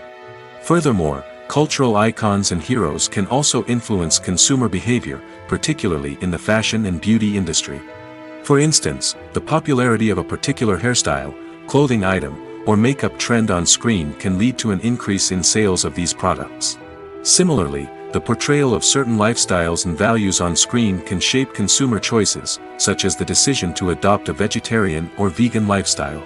Furthermore, cultural icons and heroes can also influence consumer behavior, particularly in the fashion and beauty industry. For instance, the popularity of a particular hairstyle, clothing item, or makeup trend on screen can lead to an increase in sales of these products. Similarly, the portrayal of certain lifestyles and values on screen can shape consumer choices, such as the decision to adopt a vegetarian or vegan lifestyle.